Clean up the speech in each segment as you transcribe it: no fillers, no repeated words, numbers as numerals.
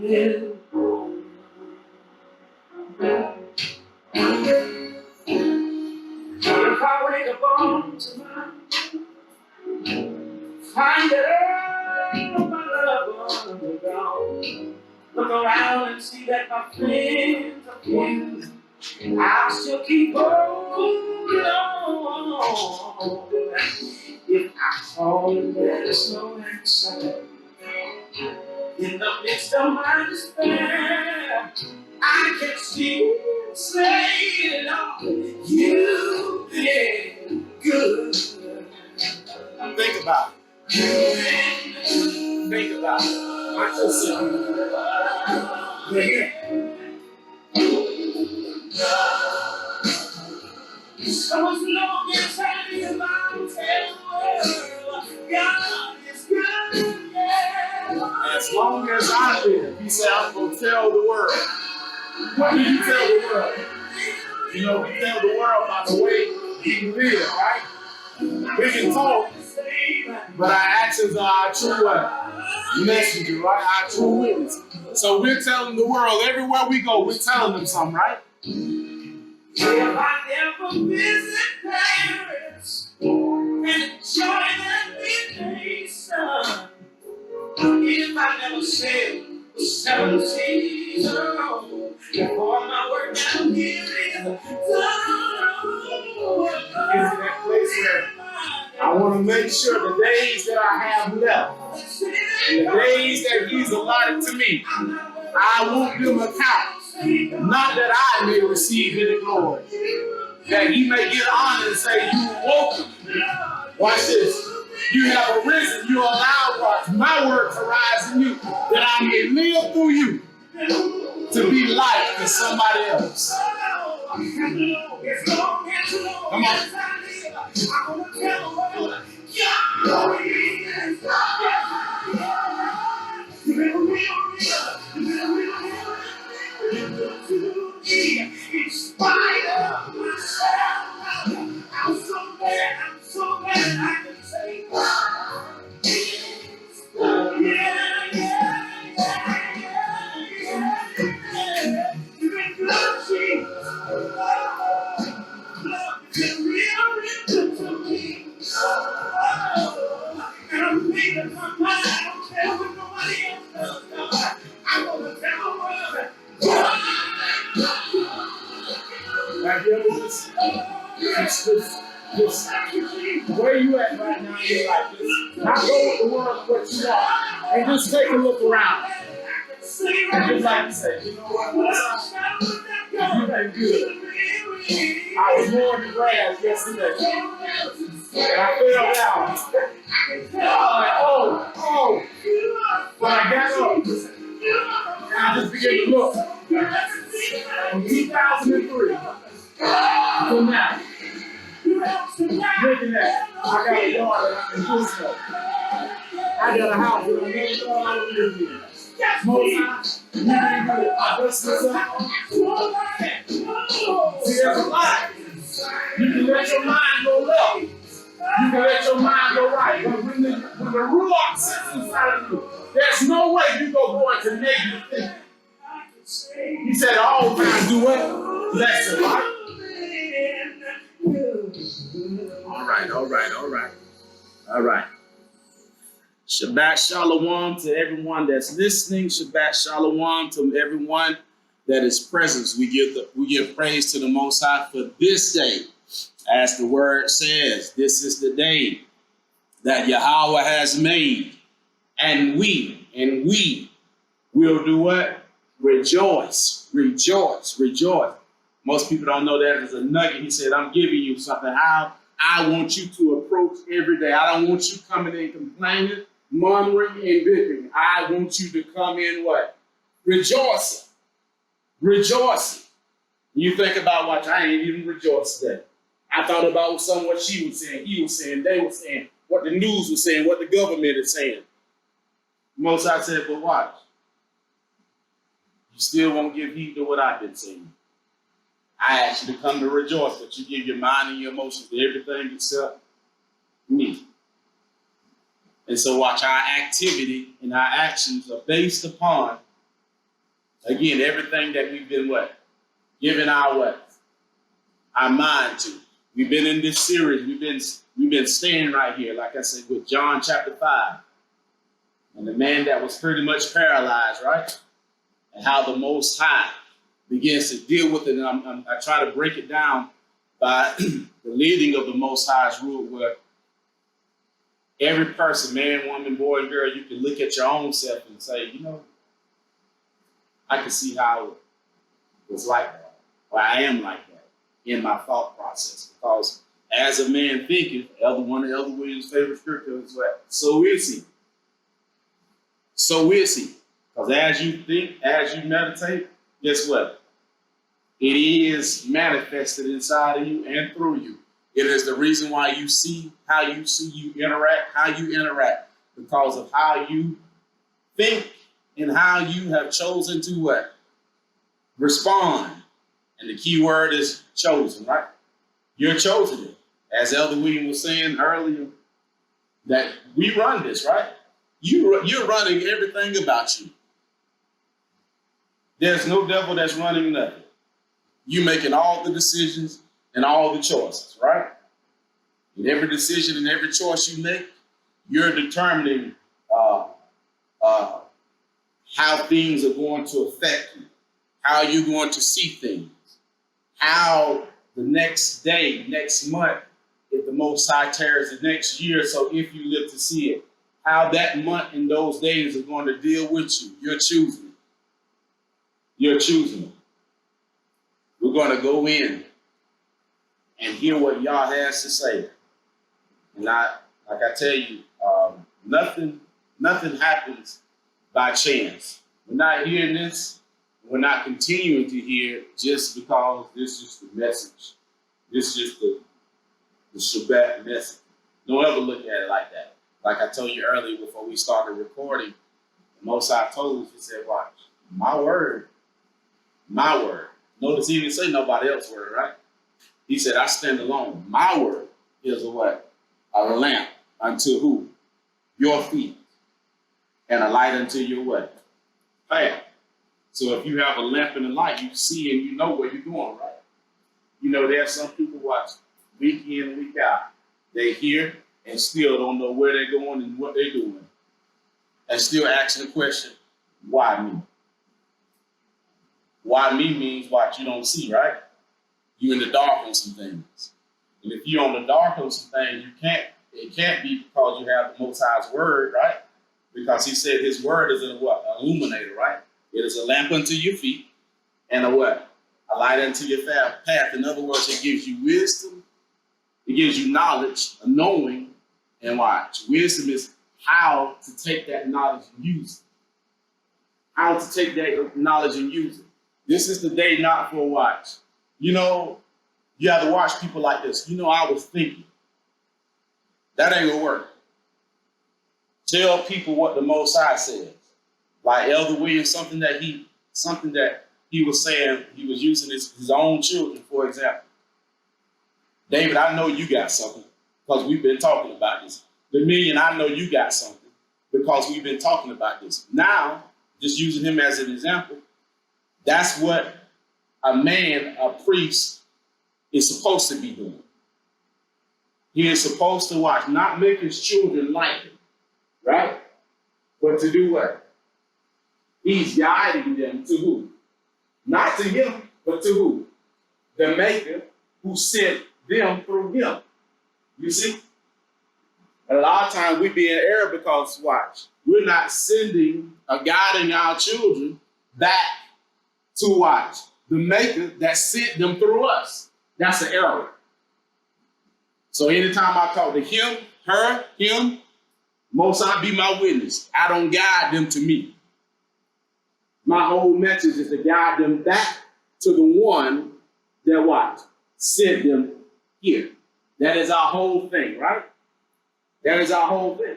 will. If I wake up on tomorrow, find that all my loved ones are gone, look around and see that my friends are few, I'll still keep holding on. If I call and there's no answer, in the midst of my despair, I can see say, Lord, you've been good. Think about it. Think about it. Watch yourself. So as long as I live, I'll tell the world, God is good, yeah. As long as I live, he said, I'm going to tell the world. What do you tell the world? You know, we tell the world by the way we live, right? We can talk, but our actions are our true messenger, right? Our true witness. So we're telling the world, everywhere we go, we're telling them something, right? If I never visit Paris and enjoy that midday sun, if I never sail the 7 seas alone, before my work down here is done, it's that place where I want to make sure the days that I have left, and the days that he's allotted to me, I won't give him account. Not that I may receive any glory, that he may get honor and say, you woke. Watch this. You have arisen, you allow my word to rise in you, that I may live through you to be light to somebody else. Come on. In spite of myself, I'm so glad I can say, you've been good, Jesus. You've been real good to me. And I'm made up my mind. I don't care what nobody else does. I'm going to tell the world. Have you ever just where you at right now in your life? Just not go with the world what you are, and just take a look around. And just like you said, you know what? You've been good. I was mowing the grass yesterday, and I fell down. I'm like, oh. But I got up, and I just began to look. From 2003 to now, looking at, I got a yard that I can do stuff. I got a house that I never thought I would live in. Most times, you can do it. I dust myself. See, there's a lot. You can let your mind go left. You can let your mind go right. But when the Ruach sits inside of you, there's no way you go into negative thinking. He said, all times do what? Lesson, right? All right. Shabbat Shalom to everyone that's listening. Shabbat Shalom to everyone that is present. We give praise to the Most High for this day. As the word says, this is the day that Yahweh has made. And we will do what? Rejoice. Most people don't know that as a nugget. He said, I'm giving you something. How I want you to approach every day. I don't want you coming in complaining, murmuring, and bickering. I want you to come in what? Rejoicing. You think about what I ain't even rejoiced today. I thought about what she was saying, he was saying, they were saying, what the news was saying, what the government is saying. Most I said, but watch. You still won't give heed to what I've been saying. I ask you to come to rejoice, that you give your mind and your emotions to everything except me. And so watch, our activity and our actions are based upon Again, everything that we've been what? Giving our what? Our mind to. We've been in this series. We've been staying right here, like I said, with John chapter 5. And the man that was pretty much paralyzed, right? And how the Most High begins to deal with it. And I try to break it down by the leading of the Most High's rule, where every person, man, woman, boy, and girl, you can look at your own self and say, you know, I can see how it was like that, or I am like that in my thought process. Because as a man thinketh, one of Elder Williams' favorite scriptures is what? So is he. So is he. Because as you think, as you meditate, guess what? It is manifested inside of you and through you. It is the reason why you see, you interact, how you interact, because of how you think and how you have chosen to what? Respond. And the key word is chosen, right? You're chosen. As Elder William was saying earlier, that we run this, right? You're running everything about you. There's no devil that's running nothing. You making all the decisions and all the choices, right? In every decision and every choice you make, you're determining how things are going to affect you, how you're going to see things, how the next day, next month, if the Most High tarries the next year, so if you live to see it, how that month and those days are going to deal with you. You're choosing it. You're choosing it. We're going to go in and hear what Yah has to say. And like I tell you, nothing happens by chance. We're not hearing this. We're not continuing to hear it just because this is the message. This is just the Shabbat message. Don't ever look at it like that. Like I told you earlier before we started recording, the Most High told us, he said, watch, my word. Notice he didn't say nobody else's word, right? He said, I stand alone. My word is a what? A lamp unto who? Your feet. And a light unto your what? Path. So if you have a lamp and a light, you see and you know where you're going, right? You know, there are some people watch week in and week out. They hear and still don't know where they're going and what they're doing. And still asking the question, why me? Why me means what you don't see, right? You're in the dark on some things. And if you're on the dark on some things, it can't be because you have the Most High's word, right? Because he said his word is a what? An illuminator, right? It is a lamp unto your feet and a what? A light unto your path. In other words, it gives you wisdom. It gives you knowledge, a knowing, and watch. Wisdom is how to take that knowledge and use it. How to take that knowledge and use it. This is the day not for watch. You know, you have to watch people like this. You know, I was thinking. That ain't gonna work. Tell people what the Most High says. Like Elder Williams, something that he was saying, he was using his own children, for example. David, I know you got something because we've been talking about this. Dominion, I know you got something because we've been talking about this. Now, just using him as an example, that's what a man, a priest, is supposed to be doing. He is supposed to watch, not make his children like him, right? But to do what? He's guiding them to who? Not to him, but to who? The Maker who sent them through him. You see? And a lot of times we be in error because, watch, we're not sending or guiding our children back to watch the Maker that sent them through us. That's an error. So anytime I talk to him, her, him, Most High be my witness. I don't guide them to me. My whole message is to guide them back to the one that what? Sent them here. That is our whole thing, right? That is our whole thing.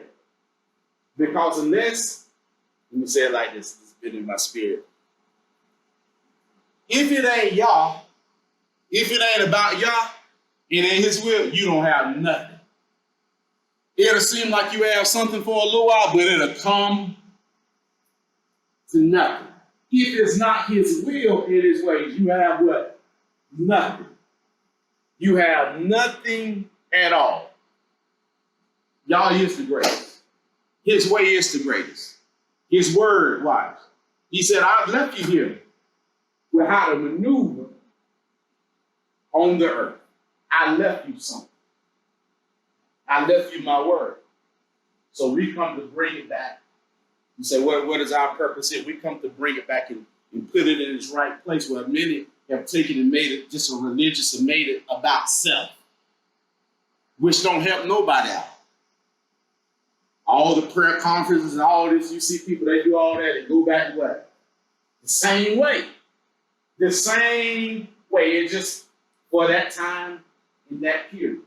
Because unless, let me say it like this, it's been in my spirit. If it ain't Yah, if it ain't about Yah, it ain't his will, you don't have nothing. It'll seem like you have something for a little while, but it'll come to nothing. if it's not his will in his ways, you have what? Nothing. You have nothing at all. Yah is the greatest. His way is the greatest. His word, wise. He said, I've left you here with how to maneuver on the earth. I left you something. I left you my word. So we come to bring it back. You say, what is our purpose here? We come to bring it back and put it in its right place, where many have taken and made it just a religious and made it about self, which don't help nobody out. All the prayer conferences and all this, you see people, they do all that and go back to what? The same way. The same way. It's just for that time in that period.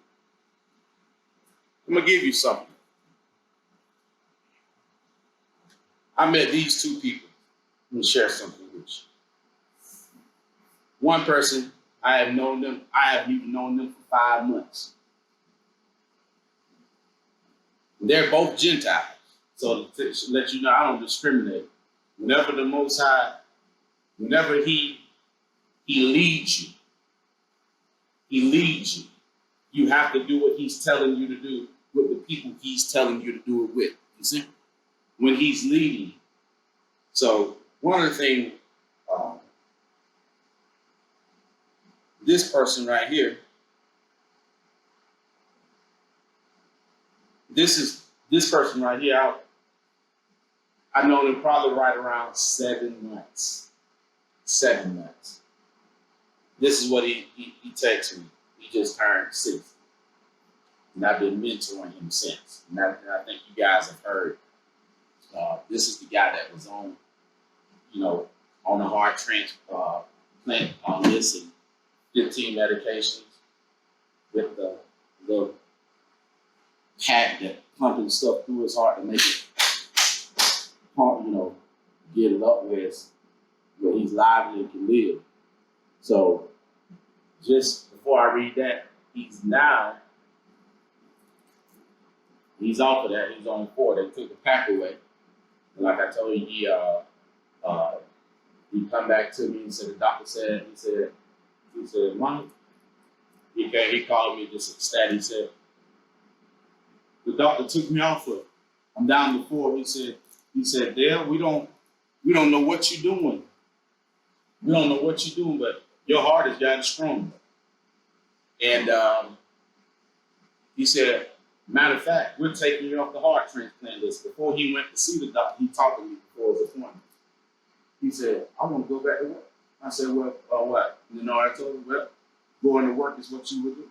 I'm going to give you something. I met these two people. I'm going to share something with you. One person, I haven't even known them for 5 months. They're both Gentiles. So to let you know, I don't discriminate. Whenever the Most High, whenever he leads you, you have to do what he's telling you to do with the people he's telling you to do it with. You see? When he's leading. So one of the things, this person right here, this person right here, I know them probably right around 7 months. 7 months. This is what he texts me. He just turned 60. And I've been mentoring him since. And I think you guys have heard. This is the guy that was on, on the heart transplant on this and 15 medications with the little pack that pumping stuff through his heart to make it pump, get it up where he's lively and can live. So just before I read that, he's off of that. He's on 4. They took the pack away. And like I told you, he come back to me and said, the doctor said, he said, Mom, he called me just ecstatic. He said, the doctor took me off of it. I'm down to 4. He said, Dale, we don't know what you're doing. We don't know what you're doing, but your heart has gotten stronger. And he said, matter of fact, we're taking you off the heart transplant list. Before he went to see the doctor, he talked to me before his appointment. He said, I want to go back to work. I said, well, what? I told him, well, going to work is what you would do.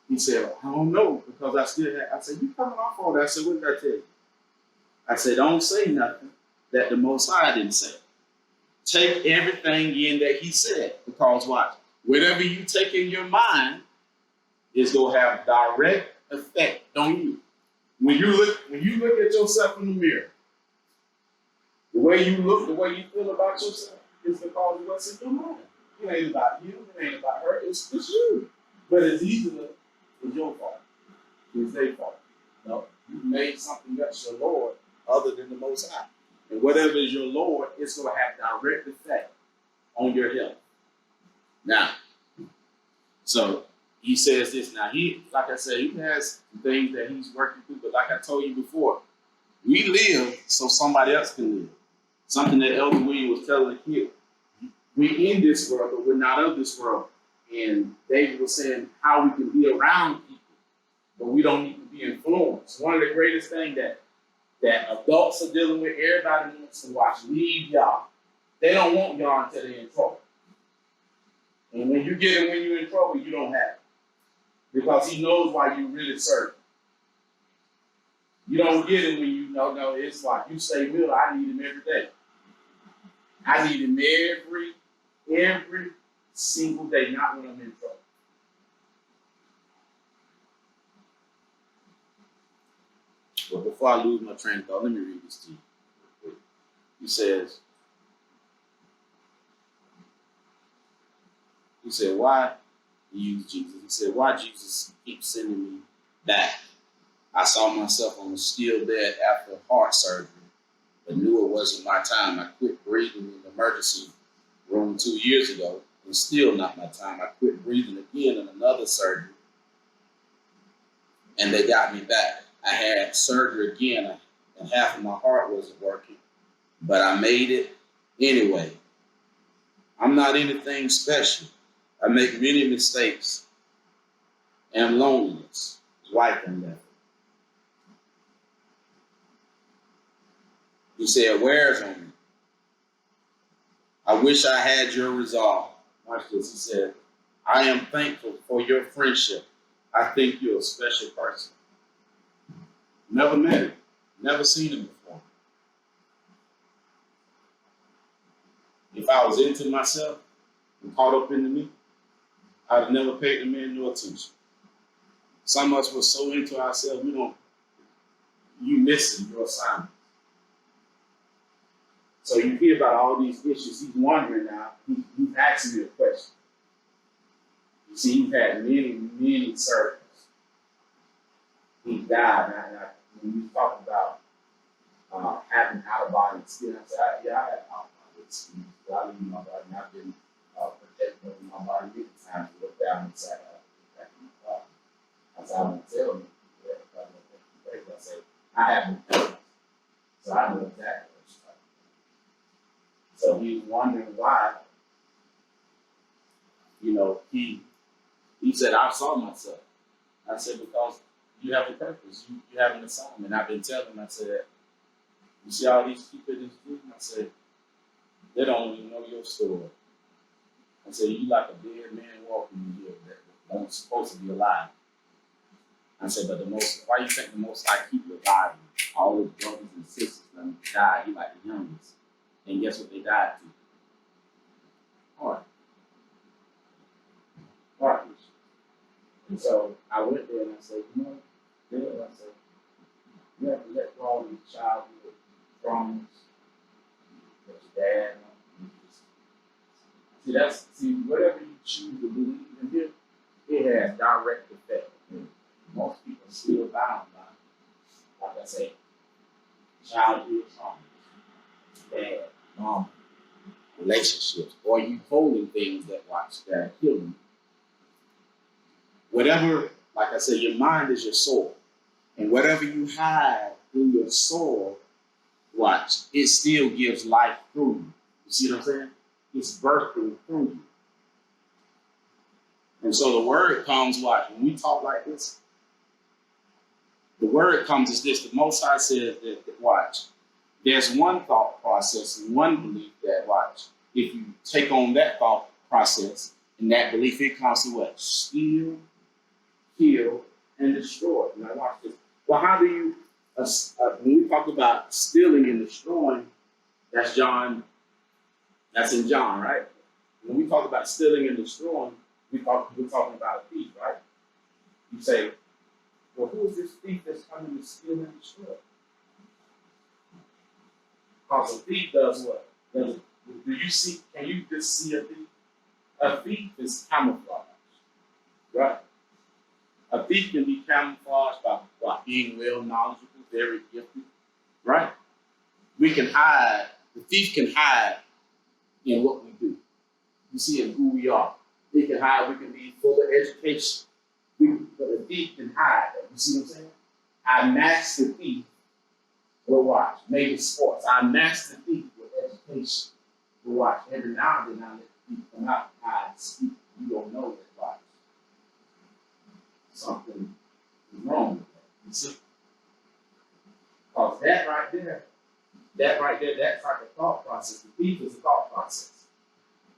He said, I don't know, because I said, you coming off all that? I said, what did I tell you? I said, don't say nothing that the Most High didn't say. Take everything in that he said, because watch, whatever you take in your mind is going to have direct effect on you. When you look at yourself in the mirror, the way you look, the way you feel about yourself is because of what's in your mind. It ain't about you, it ain't about her, it's you. But it's easily it's your fault. It's their fault. No, you made something that's your Lord other than the Most High. And whatever is your Lord, it's going to have direct effect on your health. Now, so he says this. Now, like I said, he has things that he's working through. But like I told you before, we live so somebody else can live. Something that Elder William was telling the kid. We're in this world, but we're not of this world. And David was saying how we can be around people, but we don't need to be influenced. One of the greatest things that adults are dealing with, everybody wants to watch. Leave y'all. They don't want y'all until they're in trouble. And when you get it when you're in trouble, you don't have it. Because he knows why you really serve. You don't get it when you know, no, it's like you say, Will, I need him every day. I need him every single day, not when I'm in trouble. Well, before I lose my train of thought, let me read this to you. He said, why, he used Jesus, he said, why Jesus keeps sending me back? I saw myself on a steel bed after heart surgery, but knew it wasn't my time. I quit breathing in the emergency room 2 years ago, and still not my time. I quit breathing again in another surgery, and they got me back. I had surgery again, and half of my heart wasn't working, but I made it anyway. I'm not anything special. I make many mistakes, and loneliness is wiping them. He said, "Wears on me. I wish I had your resolve." Watch this. He said, "I am thankful for your friendship. I think you're a special person." Never met him. Never seen him before. If I was into myself and caught up into me, I'd have never paid the man no attention. Some of us were so into ourselves, you missing your assignment. So you hear about all these issues. He's wondering now. He's asking me a question. You see, he's had many surgeries. He died. When you talk about having out-of-body experience, I had out-of-body experience. I leave my body, and I've been protected over my body many times to look down inside my body. That's how I want to tell me. I say, I haven't done it. So I know exactly what you're talking about. So he was wondering why, he said, I saw myself. I said, because you have a purpose. You have an assignment. I've been telling him, I said, you see all these people in this group? I said, they don't even know your story. I said, you like a dead man walking in here that don't supposed to be alive. I said, but why you think the Most High keep reviving? All his brothers and sisters them died. He like the youngest. And guess what they died to? Heart. Heart issue. And so I went there and I said, you have to let go all these childhood traumas that your dad. See, whatever you choose to believe in him, it has direct effect. Most people are still bound by, like I say, childhood trauma, dad, mom, relationships, or you holding things that are killing you. Whatever, like I said, your mind is your soul. And whatever you hide in your soul, it still gives life through you. You see what I'm saying? It's birthing through you. And so the word comes, when we talk like this, the word comes as this. The Most High says that, there's one thought process and one belief that, if you take on that thought process and that belief, it comes to what? Steal, kill, and destroy. Now watch this. Well, how do you, when we talk about stealing and destroying, that's in John, right? When we talk about stealing and destroying, we're talking about a thief, right? You say, well, who is this thief that's coming to steal and destroy? Because a thief does what? Can you just see a thief? A thief is camouflage, right? A thief can be camouflaged by being well knowledgeable, very gifted, right? We can hide, the thief can hide in what we do. You see in who we are. We can hide, we can be full of education. But a thief can hide that. You see what I'm saying? I match the thief with maybe sports. I match the thief with education. With every now and then I let the thief come out and hide and speak. You don't know that something is wrong with that. You see? Because that right there, that's like a thought process. The thief is a thought process.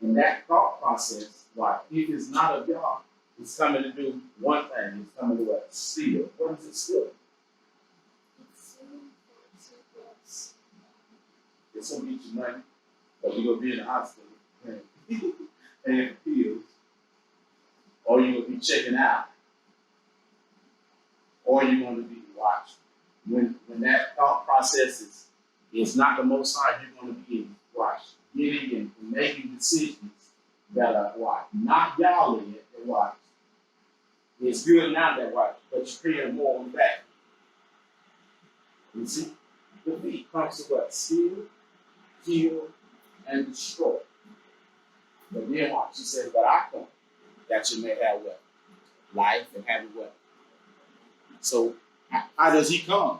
And that thought process, if it's not of God, it's coming to do one thing. It's coming to what? Steal. What is it stealing? It's going to get you money, or you're going to be in the hospital and pills, or you're going to be checking out, or you're going to be watching. When that thought process is not the Most High, you're going to be getting and making decisions that are not godly and it's good now that but you're paying more on that. You see? The thief comes to what? Steal, kill, and destroy. But then watch, he says, but I come that you may have what? Life and have it what? So how does he come?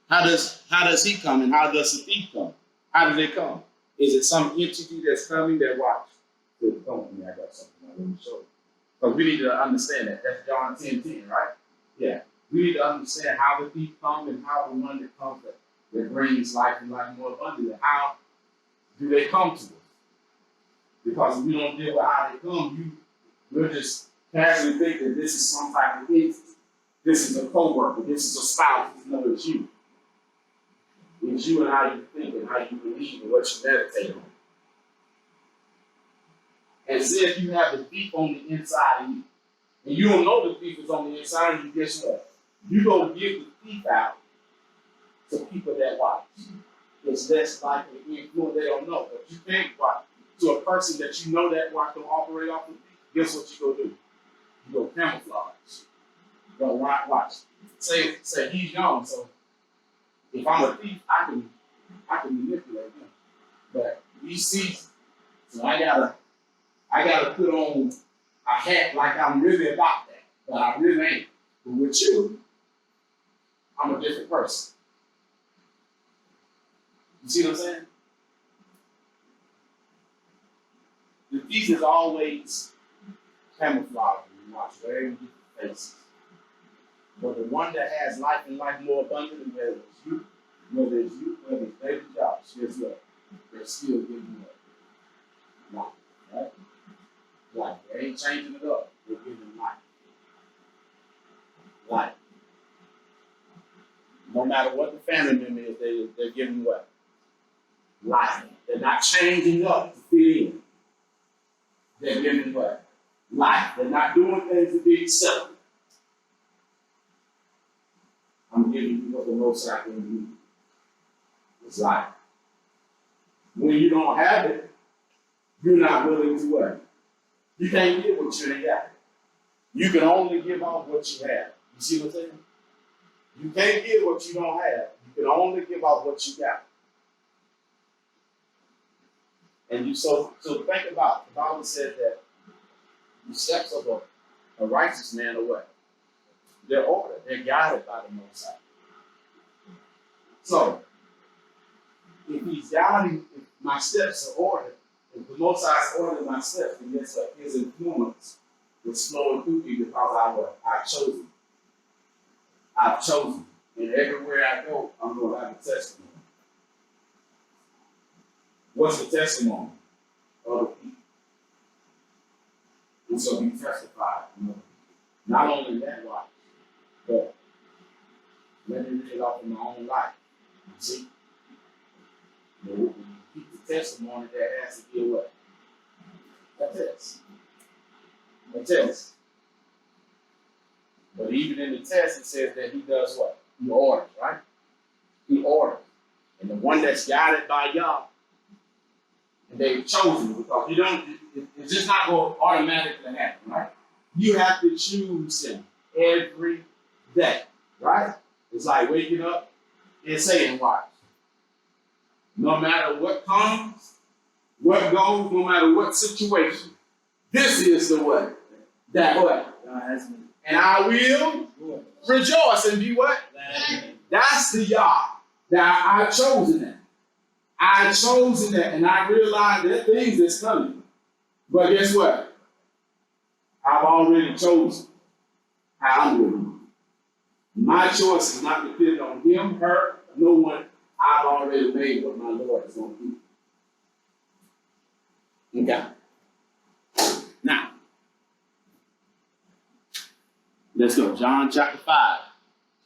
How does he come and how does the thief come? How do they come? Is it some entity that's coming that watch? Don't me, I got something I want to show you. Because we need to understand that. That's John 10:10, right? Yeah. We need to understand how the thief comes and how the one that comes that brings life and life more abundantly. How do they come to us? Because if we don't deal with how they come, we'll just casually think that this is some type of entity. This is a co-worker. This is a spouse. No, it's you. It's you and how you think and how you believe and what you meditate on. And say if you have the thief on the inside of you, and you don't know the thief is on the inside of you, guess what? You go give the thief out to people that watch. It's less likely to influence, they don't know. But you can't watch to a person that you know that watch don't operate off of thief. Guess what you go do? You go camouflage. You go watch. Say he's young, so if I'm a thief, I can manipulate him. But he's seasoned. So I gotta put on a hat like I'm really about that, but I really ain't. But with you, I'm a different person. You see what I'm saying? The thief is always camouflage when you watch very different faces. But the one that has life and life more abundantly, whether it's baby jobs, guess what? They're still giving you life, right? Life. They ain't changing it up. They're giving life. Life. No matter what the family member is, they're giving what? Life. They're not changing up to fit in. They're giving what? Life. They're not doing things to be accepted. I'm giving you what the most I can do. It's life. When you don't have it, you're not willing to what? You can't give what you ain't got. You can only give off what you have. You see what I'm saying? You can't give what you don't have. You can only give off what you got. And so think about it. The Bible said that the steps of a righteous man are what? They're ordered. They're guided by the Most High. So, if he's guiding, if my steps are ordered, if the Most High is ordering my steps, then guess what? His influence is flowing through me because I've chosen. I've chosen. And everywhere I go, I'm going to have a testimony. What's the testimony? Other people. And so we testify. Not only that life, but let me read it off in my own life. You see? When you keep the testimony, that has to be a what? A test. A test. But even in the test, it says that he does what? He orders, right? He orders. And the one that's guided by y'all, and they've chosen, because it's just not going to automatically happen, right? You have to choose him every day, right? It's like waking up and saying, watch. No matter what comes, what goes, no matter what situation, this is the way. That way. And I will rejoice and be what? That's the Yah. That I've chosen that. I've chosen that, and I realize there are things that's coming. But guess what? I've already chosen how I'm living. My choice is not dependent on him, her, no one. I've already made what my Lord is going to do. Okay. Now, let's go. John chapter 5.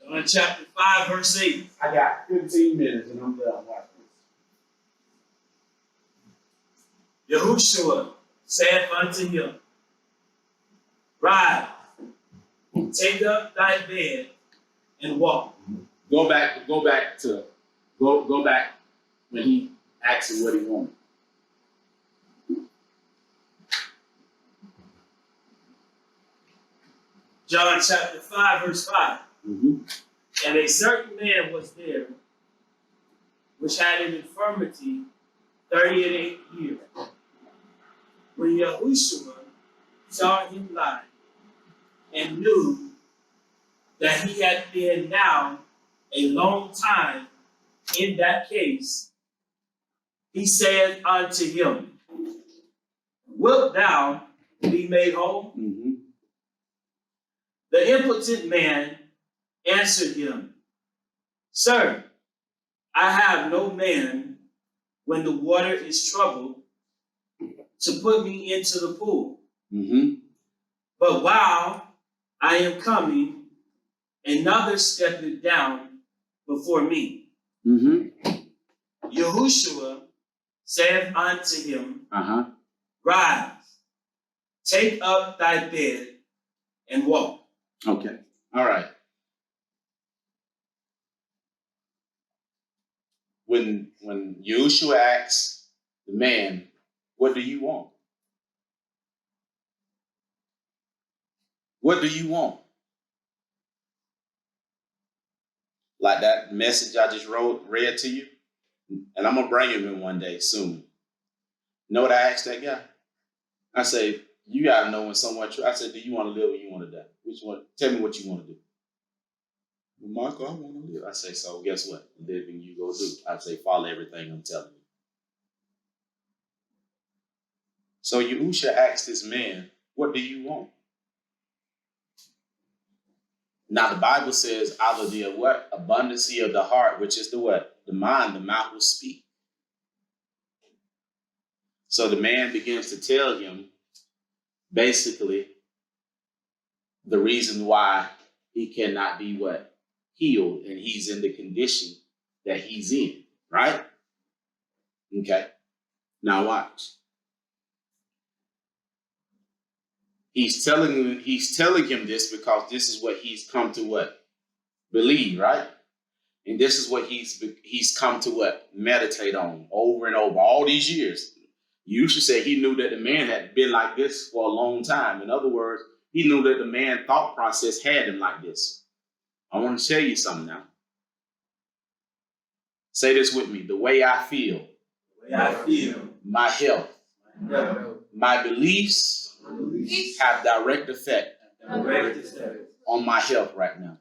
John chapter 5, verse 8. I got 15 minutes and I'm done. Watch this. YAHUSHUA saith unto him, Rise, take up thy bed, and walk. Go back when he asked him what he wanted. John chapter 5, verse 5. Mm-hmm. And a certain man was there, which had an infirmity 38 years. When Yahushua saw him lie, and knew that he had been now a long time in that case, he said unto him, Wilt thou be made whole? Mm-hmm. The impotent man answered him, Sir, I have no man when the water is troubled to put me into the pool. Mm-hmm. But while I am coming, another steppeth down before me. Mm-hmm. Yahushua saith unto him, Uh-huh. Rise, take up thy bed, and walk. Okay. All right. When Yahushua asks the man, what do you want? What do you want? Like that message I just read to you, and I'm gonna bring him in one day soon. You know what I asked that guy? I say, you gotta know when someone. I said, do you want to live or you want to die? Which one? Tell me what you want to do. Well, Michael, I want to live. I say, so guess what? Living you go do. I say, follow everything I'm telling you. So Yahushua asked this man, what do you want? Now the Bible says, out of the what? Abundance of the heart, which is the what? The mind, the mouth will speak. So the man begins to tell him, basically, the reason why he cannot be what? Healed, and he's in the condition that he's in, right? Okay. Now watch. He's telling him this because this is what he's come to what? Believe, right? And this is what he's come to what? Meditate on over and over all these years. You should say he knew that the man had been like this for a long time. In other words, he knew that the man thought process had him like this. I want to tell you something now. Say this with me. The way I feel. The way I feel. My health. My beliefs have direct effect on my health right now.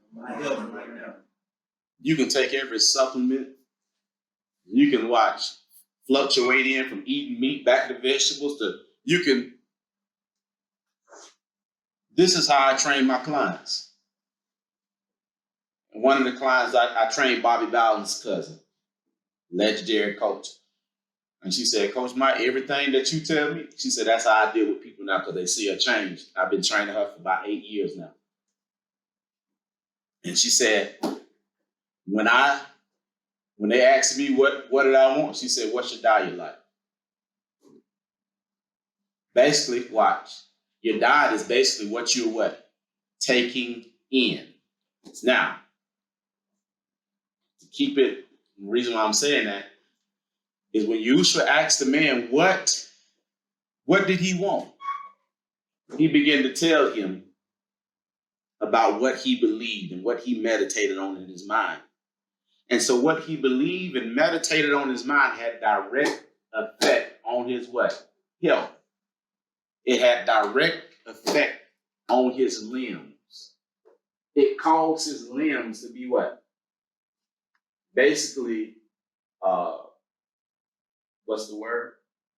You can take every supplement. You can watch fluctuate in from eating meat back to vegetables this is how I train my clients. And one of the clients I trained Bobby Bowden's cousin, legendary coach. And she said, Coach Mike, everything that you tell me, she said, that's how I deal with people now because they see a change. I've been training her for about 8 years now. And she said, when they asked me what did I want, she said, what's your diet like? Basically, watch. Your diet is basically what you're what? Taking in. Now, to keep it, the reason why I'm saying that is when Yahushua asked the man, what did he want? He began to tell him about what he believed and what he meditated on in his mind. And so what he believed and meditated on his mind had direct effect on his what? Health. It had direct effect on his limbs. It caused his limbs to be what? Basically, what's the word?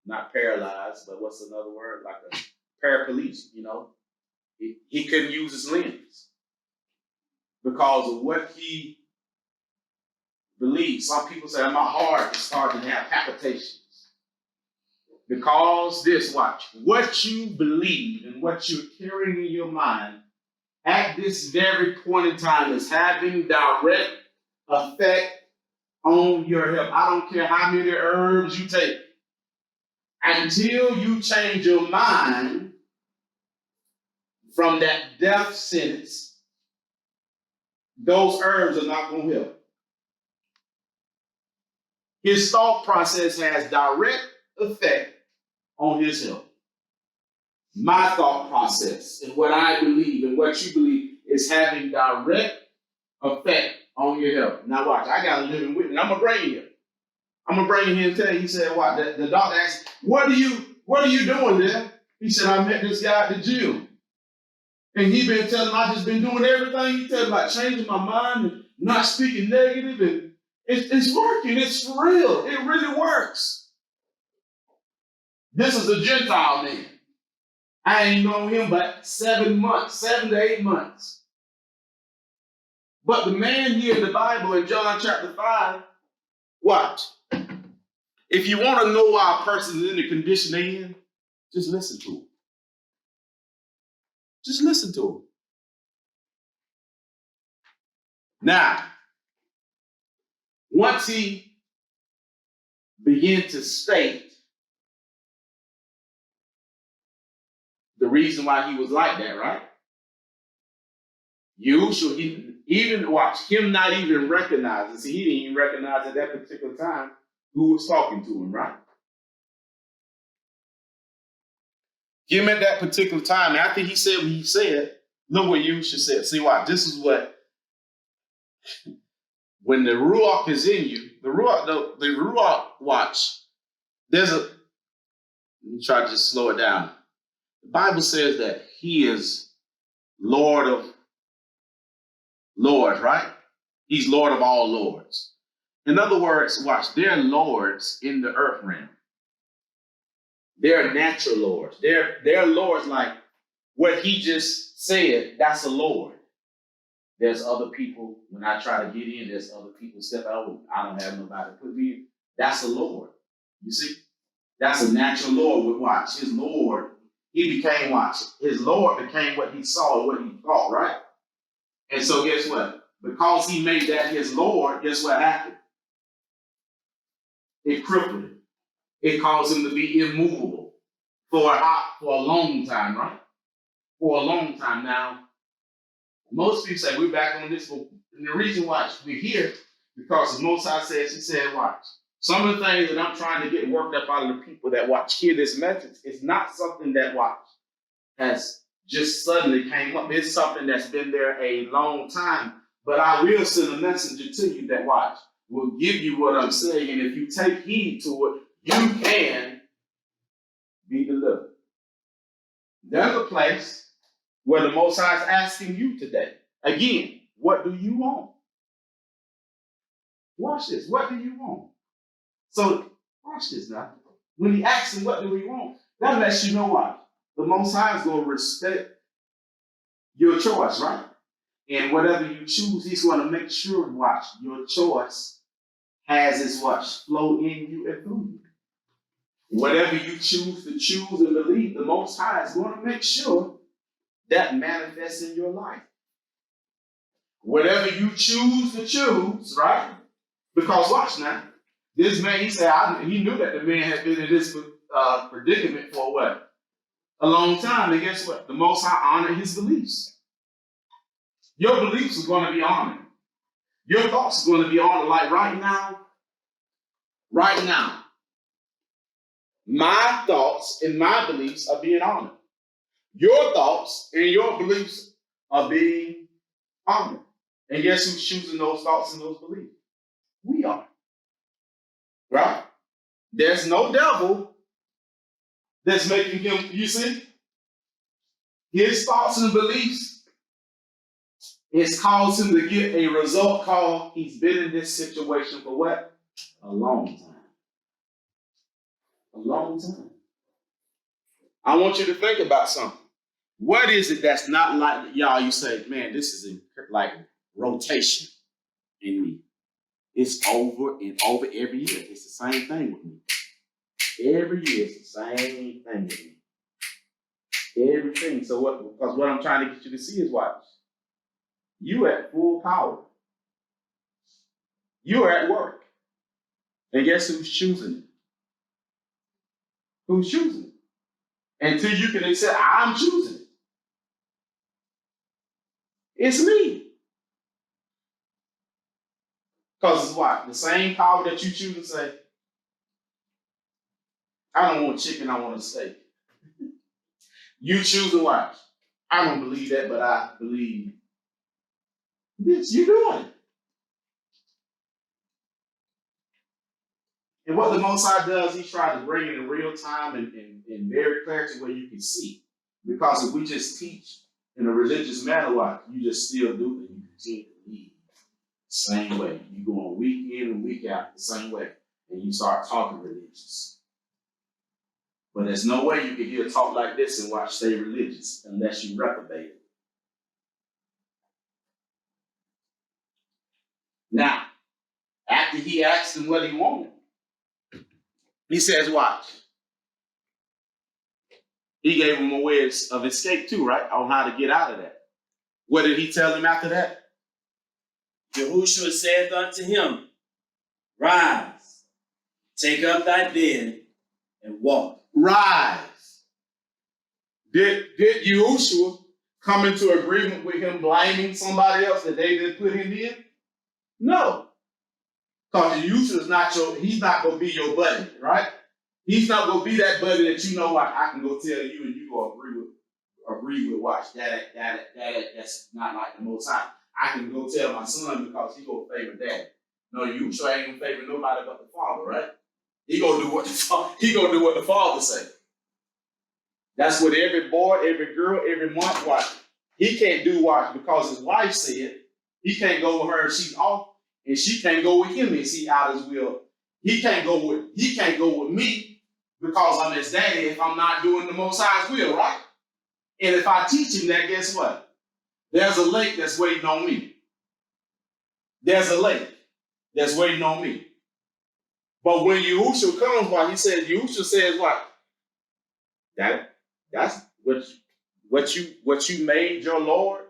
Not paralyzed, but what's another word? Like a paraplegic, you know? He couldn't use his limbs because of what he believed. Some people say, my heart is starting to have palpitations. Because this, watch, what you believe and what you're carrying in your mind at this very point in time is having direct effect on your health. I don't care how many herbs you take. Until you change your mind from that death sentence, those herbs are not going to help. His thought process has direct effect on his health. My thought process and what I believe and what you believe is having direct effect on your help. Now watch, I got a living witness. I'm gonna bring you. I'm gonna bring you here and tell you. He said, "What?" The doctor asked, "What are you doing there?" He said, "I met this guy at the gym, and he been telling me I just been doing everything he telling me about changing my mind and not speaking negative, and it's working. It's for real. It really works." This is a Gentile man. I ain't known him but 7 months, 7 to 8 months. But the man here in the Bible in John chapter 5, watch. If you want to know why a person is in the condition they're in, just listen to him. Just listen to him. Now, once he began to state the reason why he was like that, right? Yahushua, even watch him not even recognize it. See, he didn't even recognize at that particular time who was talking to him, right? Him at that particular time, after he said what he said, look what Yahushua said. See, watch, this is what, when the Ruach is in you, the Ruach, watch, let me try to just slow it down. The Bible says that he is Lord of lords, right? He's Lord of all lords. In other words, watch, they're lords in the earth realm. They're natural lords. They're lords like what he just said, that's a lord. There's other people, when I try to get in, there's other people step out. I don't have nobody to put me in. That's a lord. You see? That's a natural lord with watch. His lord, he became watch. His lord became what he saw and what he thought, right? And so guess what? Because he made that his lord, guess what happened? It crippled him. It caused him to be immovable for a long time, right? For a long time. Now, most people say we're back on this, and the reason why we're here, because the Most High says, he said, watch, some of the things that I'm trying to get worked up out of the people that watch hear this message, it's not something that watch has just suddenly came up. It's something that's been there a long time. But I will send a messenger to you that watch will give you what I'm saying, and if you take heed to it, you can be delivered. There's a place where the Most High is asking you today. Again, what do you want? Watch this. What do you want? So, watch this now. When he asks him, what do we want? That lets you know what? The Most High is going to respect your choice, right? And whatever you choose, he's going to make sure, watch, your choice has its watch flow in you and through you. Whatever you choose to choose and believe, the Most High is going to make sure that manifests in your life. Whatever you choose to choose, right? Because watch now, this man, he said, he knew that the man had been in this predicament for what? A long time. And guess what? The Most High honored his beliefs. Your beliefs are going to be honored. Your thoughts are going to be honored. Like right now, my thoughts and my beliefs are being honored. Your thoughts and your beliefs are being honored. And guess who's choosing those thoughts and those beliefs? We are. Right? There's no devil that's making him, you see? His thoughts and beliefs, it's caused him to get a result called he's been in this situation for what? A long time. A long time. I want you to think about something. What is it that's not like, y'all, you say, man, this is like rotation in me. It's over and over every year. It's the same thing with me. Every year it's the same thing with me. Everything. So because what I'm trying to get you to see is watch. You at full power. You're at work. And guess who's choosing it? Who's choosing it? Until you can accept, I'm choosing it. It's me. Because it's what? The same power that you choose to say, I don't want chicken, I want a steak. You choose to watch. I don't believe that, but I believe this. You're doing it. And what the Most High does, he tries to bring it in real time and very clarity where you can see. Because if we just teach in a religious manner, what you just still do, and you continue to lead the same way. You go on week in and week out the same way, and you start talking religious. But there's no way you can hear talk like this and watch stay religious unless you reprobate it. Now, after he asked him what he wanted, he says, watch. He gave him a way of escape too, right? On how to get out of that. What did he tell him after that? Yahushua saith unto him, Rise, take up thy bed, and walk. Rise. Did Yahushua come into agreement with him blaming somebody else that they didn't put him in? No. Because Yahushua is not he's not going to be your buddy, right? He's not going to be that buddy that you know what I can go tell you and you go agree with watch. That's not like the Most High. I can go tell my son because he going to favor daddy. No, Yahushua ain't going to favor nobody but the Father, right? He going to do what the Father say. That's what every boy, every girl, every month watch. He can't do watch because his wife said he can't go with her and she's off. And she can't go with him and see out his will. He can't go with me because I'm his daddy if I'm not doing the Most High's will, right? And if I teach him that, guess what? There's a lake that's waiting on me. There's a lake that's waiting on me. But when Yahushua comes, Yahushua says what? That's what you made your Lord.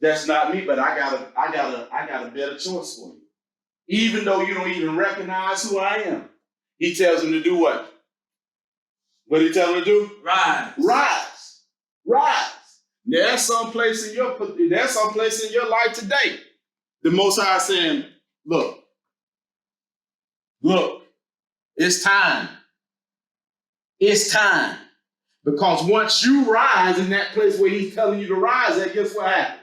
That's not me, but I got a better choice for you. Even though you don't even recognize who I am. He tells him to do what? What did he tell him to do? Rise. Rise. Rise. There's some place in your life today. The Most High saying, look, it's time. It's time. Because once you rise in that place where he's telling you to rise at, guess what happens?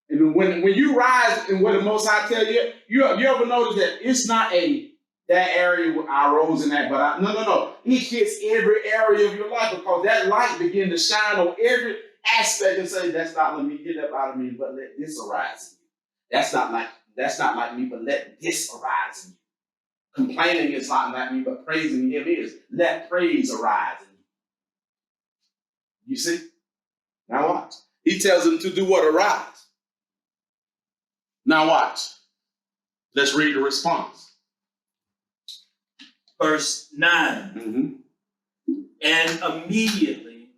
And when you rise and what the Most High tell you, you ever notice that it's not that area where I rose in that, but no. He hits every area of your life because that light begin to shine on every aspect and say, that's not let me get up out of me, but let this arise in you. That's not like me, but let this arise in you. Complaining is not like me, but praising him is. Let praise arise in you. You see? Now watch. He tells him to do what? Arise. Now watch. Let's read the response. Verse 9. And immediately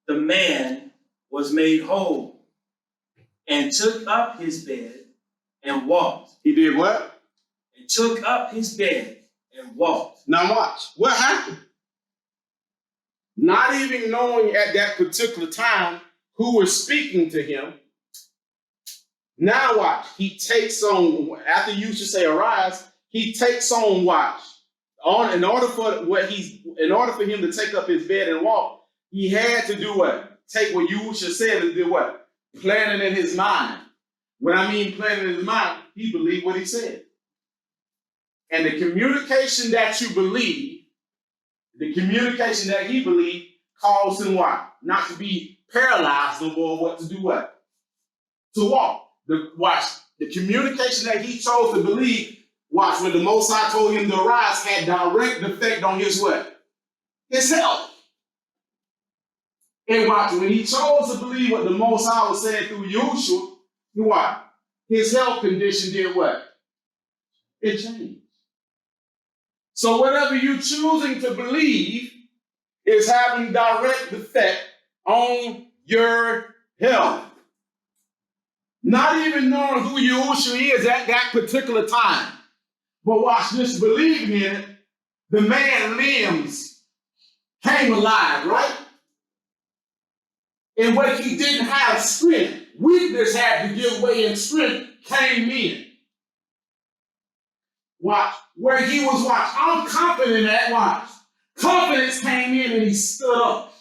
the man was made whole and took up his bed and walked. He did what? And took up his bed and walked. Now watch. What happened? Not even knowing at that particular time who was speaking to him. Now watch. He takes on, after you should say arise, he takes on watch. In order for him to take up his bed and walk, he had to do what? Take what Yahushua said and do what? Plan it in his mind. When I mean plan it in his mind, he believed what he said. And the communication that you believe, the communication that he believed caused him what? Not to be paralyzed no more, what to do what? To walk. The communication that he chose to believe, watch, when the Most High told him to rise, had direct effect on his what? His health. And watch, when he chose to believe what the Most High was saying through Yahushua, what? His health condition did what? It changed. So whatever you're choosing to believe is having direct effect on your health. Not even knowing who Yahushua is at that particular time. But watch this, believing in it, the man's limbs came alive, right? And what he didn't have strength, weakness had to give way and strength came in. Watch, where he was, watch, I'm confident at, watch. Confidence came in and he stood up.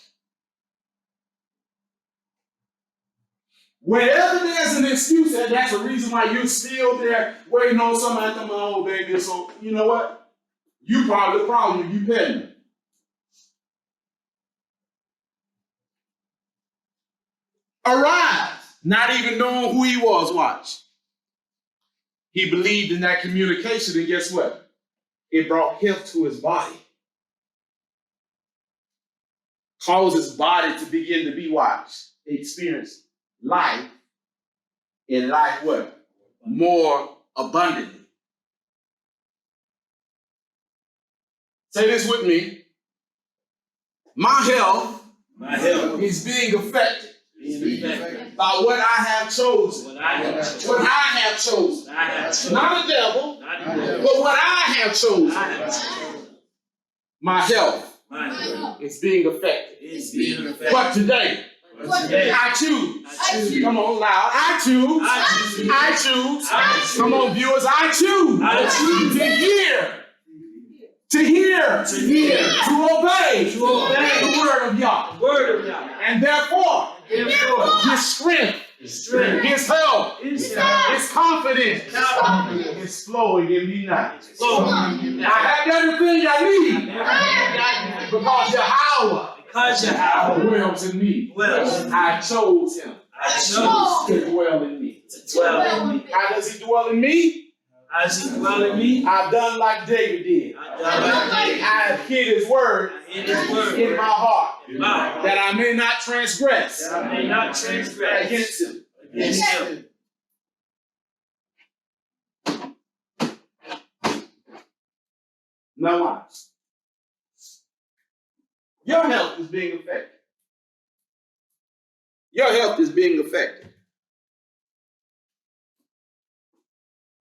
Wherever there's an excuse, and that's the reason why you're still there waiting on somebody to come on, baby. So, you know what? You part of the problem, you petting. Arise, not even knowing who he was, watch. He believed in that communication, and guess what? It brought health to his body. Caused his body to begin to be watched. Experience life, and life what? More abundantly. Say this with me. My health is being affected by what I have chosen. What I have chosen. Not the devil, but what I have chosen. My health is being affected. But today, I choose. Come on, loud. I choose. Come on, viewers. I choose to hear, to obey the word of Yah. And therefore, his strength, his help, his confidence is flowing in me now. I have everything I need because Yahweh dwells in me. I chose him to dwell in me. How does he dwell in me? I've done like David did. I have hid his word in my heart that I may not transgress against him. Now watch. Your health is being affected. Your health is being affected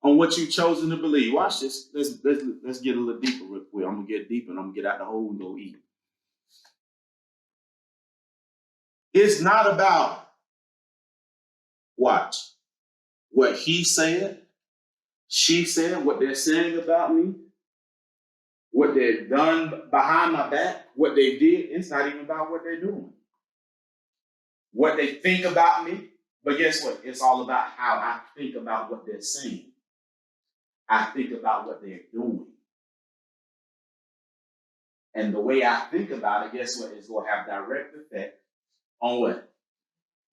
on what you've chosen to believe. Watch this. Let's get a little deeper real quick. I'm gonna get deeper and I'm gonna get out the hole and go eat. It's not about watch what he said, she said, what they're saying about me, what they've done behind my back, what they did. It's not even about what they're doing. What they think about me. But guess what? It's all about how I think about what they're saying. I think about what they're doing. And the way I think about it, guess what? It's going to have direct effect on what?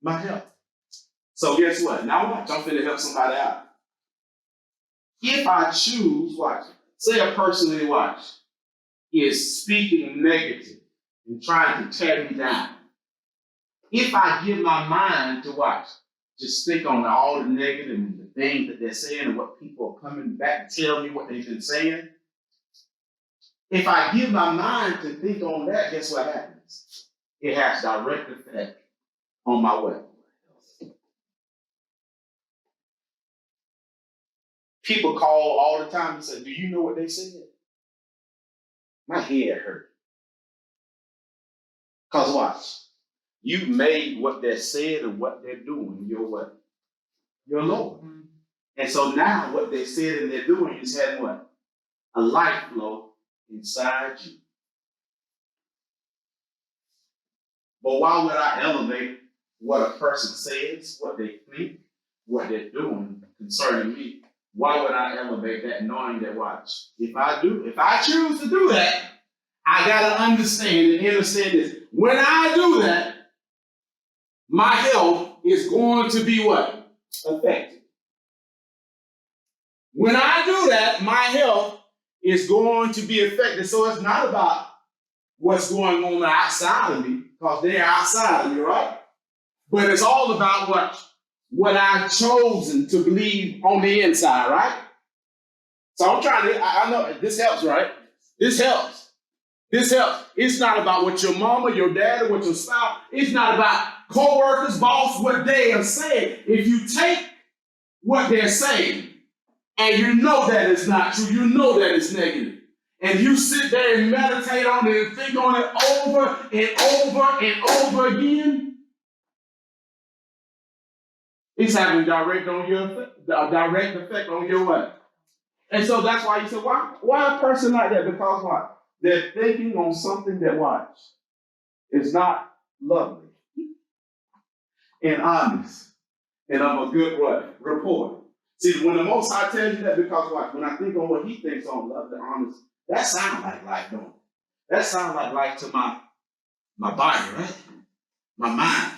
My health. So guess what? Now watch. I'm going to help somebody out. If I choose, watch. Say a person they watch is speaking negative and trying to tear me down. If I give my mind to watch, just think on all the negative and the things that they're saying and what people are coming back to tell me what they've been saying. If I give my mind to think on that, guess what happens? It has direct effect on my way. People call all the time and say, do you know what they said? My head hurt. Because watch. You made what they're said and what they're doing your what? Your Lord. Mm-hmm. And so now what they said and they're doing is having what? A life flow inside you. But why would I elevate what a person says, what they think, what they're doing concerning me? Why would I elevate that knowing that, watch, if I choose to do that, I got to understand and understand this. When I do that, my health is going to be what? Affected. When I do that, my health is going to be affected. So it's not about what's going on outside of me, because they're outside of me, right? But it's all about what I've chosen to believe on the inside, right? So I'm trying to, I know this helps, right? This helps. It's not about what your mama, your dad, or what your spouse, it's not about co-workers, boss, what they are saying. If you take what they're saying and you know that it's not true, you know that it's negative, and you sit there and meditate on it and think on it over and over and over again, it's having a direct effect on your what? And so that's why you say, why a person like that? Because what? They're thinking on something that, watch, is not lovely and honest And I'm a good what? Reporter. See, when the Most High tells you that, because watch, when I think on what he thinks on love and honest, that sounds like life, don't it? That sounds like life to my body, right? My mind.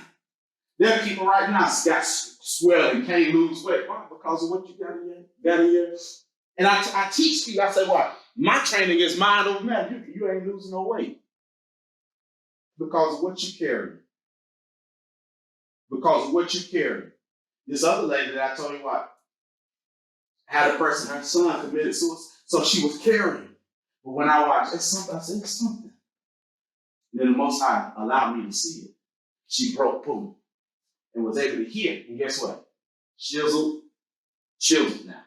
There are people right now got swelling, can't lose weight. Why? Because of what you got in your. And I teach people, I say, what? My training is mind over matter. You ain't losing no weight. Because of what you carry. Because of what you carry. This other lady that I told you what, had a person, her son committed suicide, so she was carrying. But when I watched, it's something, I said, it's something. And then the Most High allowed me to see it. She broke, boom, and was able to hear. And guess what? Chiseled now.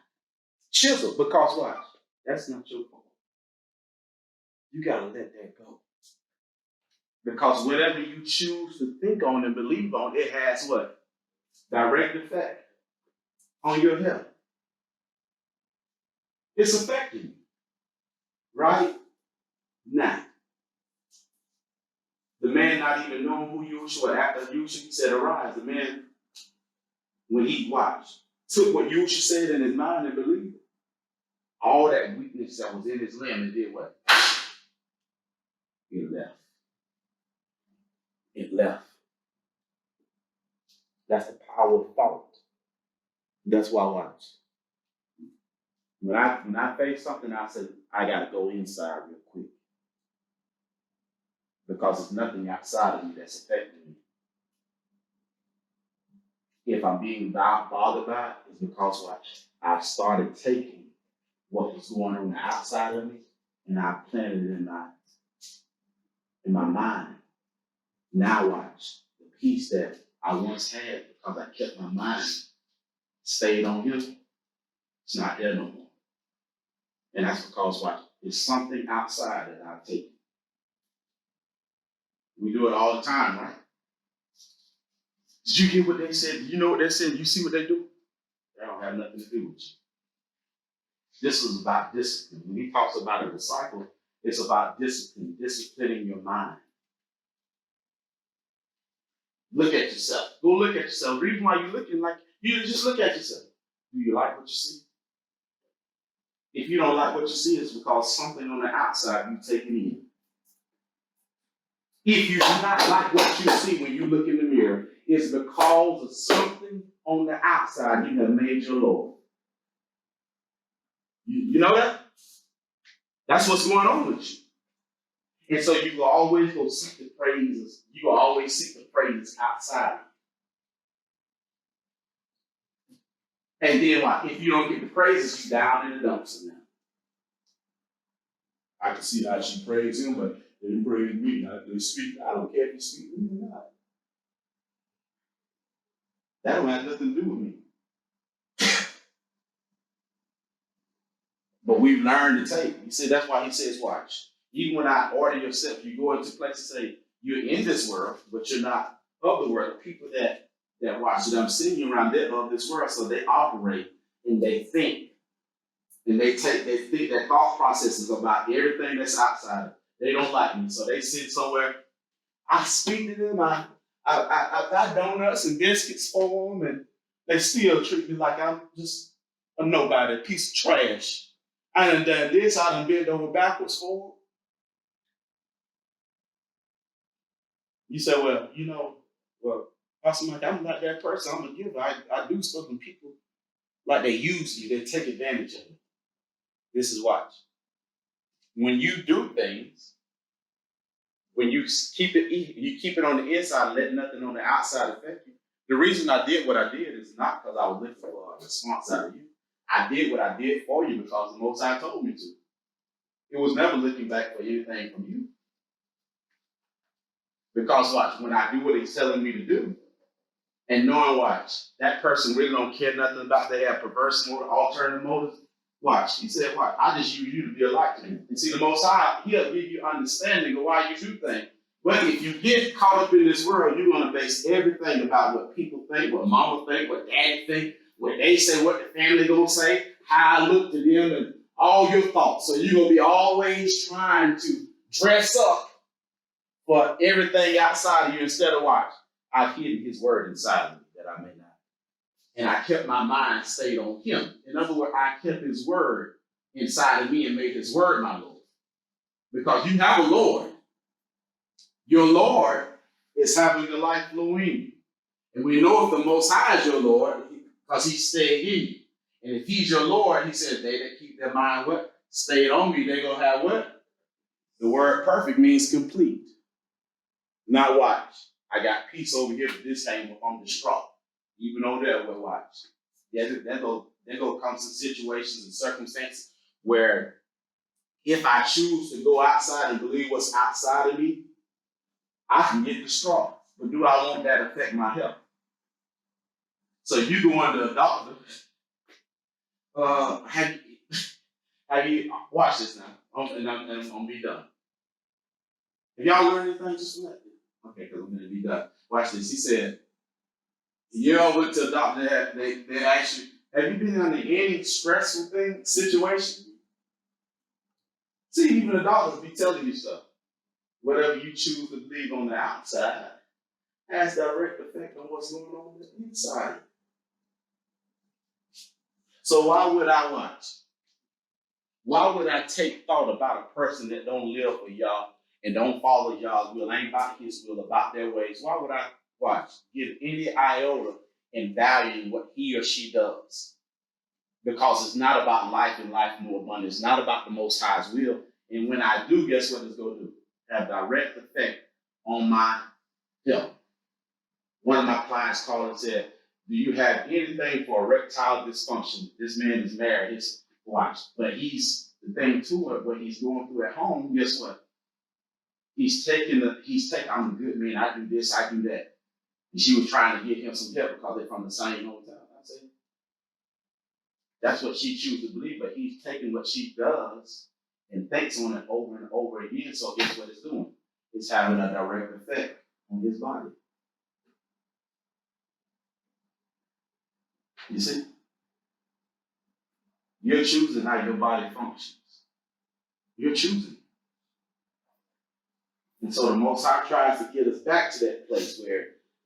Chiseled, because what? That's not your fault. You got to let that go. Because whatever you choose to think on and believe on, it has what? Direct effect on your health. It's affecting you. Right now. The man not even knowing who Yahushua, after Yahushua said, arise, the man, when he watched, took what Yahushua said in his mind and believed it. All that weakness that was in his limb, and did what? It left. It left. That's the power of thought. That's why I watch. When I face something, I said, I got to go inside real quick. Because there's nothing outside of me that's affecting me. If I'm being bothered by it, it's because what? I started taking what was going on the outside of me and I planted it in my mind. Now watch, the peace that I once had because I kept my mind stayed on him, it's not there no more. And that's because what? There's something outside that I take. We do it all the time, right? Did you get what they said? You know what they said? You see what they do? They don't have nothing to do with you. This was about discipline. When he talks about a disciple, it's about discipline, disciplining your mind. Look at yourself. Go look at yourself. The reason why you're looking like, you just look at yourself. Do you like what you see? If you don't like what you see, it's because something on the outside you've taken in. If you do not like what you see when you look in the mirror, it's because of something on the outside you have made your Lord. You know that? That's what's going on with you. And so you will always go seek the praises. You will always seek the praises outside. And then what? If you don't get the praises, you're down in the dumps now. I can see how she praised him, but they didn't praise me. They speak. I don't care if you speak to me or not. That don't have nothing to do with me. But we've learned to take. You see, that's why he says, watch. Even when I order yourself, you go into places and say, you're in this world, but you're not of the world. The people that watch it, I'm sitting you around, they're of this world, so they operate and they think. And they think that thought process is about everything that's outside. They don't like me, so they sit somewhere. I speak to them. I buy donuts and biscuits for them, and they still treat me like I'm just a nobody, a piece of trash. I done done this. I done bent over backwards for them. You say, well, Pastor Mike, I'm not that person. I'm a giver. I do stuff and people, like they use you. They take advantage of it. This is watch. When you do things, when you keep it on the inside, let nothing on the outside affect you. The reason I did what I did is not because I was looking for a response out of you. I did what I did for you because the Most High told me to. It was never looking back for anything from you. Because watch, when I do what he's telling me to do, and knowing watch, that person really don't care nothing about they have perverse motive, alternative motives. Watch, he said, watch, I just use you to be a light to me. And see, the Most High, he'll give you understanding of why you do things. But if you get caught up in this world, you're going to base everything about what people think, what mama think, what daddy think, what they say, what the family going to say, how I look to them, and all your thoughts. So you're going to be always trying to dress up for everything outside of you instead of watch. I've hidden his word inside of me that I may not and I kept my mind stayed on him. In other words, I kept his word inside of me and made his word my Lord. Because you have a Lord. Your Lord is having the life flow in you. And we know if the Most High is your Lord, because he's staying in you. And if he's your Lord, he says, they that keep their mind what? Stayed on me, they're going to have what? The word perfect means complete. Now watch. I got peace over here, but this time I'm distraught. Even over there, we'll watch. Yeah, there go come some situations and circumstances where if I choose to go outside and believe what's outside of me, I can get distraught. But do I want that to affect my health? So you go into a doctor. Have you watch this now? And I'm gonna be done. Have y'all learned anything just from that? Okay, because I'm gonna be done. Watch this. He said, you all went to a doctor that they asked you, have you been under any stressful situation? See, even the doctors be telling you stuff. Whatever you choose to believe on the outside has direct effect on what's going on the inside. So why would I watch? Why would I take thought about a person that don't live for y'all and don't follow y'all's will, ain't about his will, about their ways? Why would I watch? Give any iota and value what he or she does? Because it's not about life and life more abundant. It's not about the Most High's will. And when I do, guess what it's going to do? Have direct effect on my health. One of my clients called and said, do you have anything for erectile dysfunction? This man is married, his wife, but he's the thing to it, what he's going through at home, guess what? He's taking, I'm a good man, I do this, I do that. And she was trying to get him some help because they're from the same hotel. I said, that's what she chooses to believe, but he's taking what she does and thinks on it over and over again. So guess what it's doing? It's having a direct effect on his body. You see? You're choosing how your body functions. You're choosing. And so the Most High tries to get us back to that place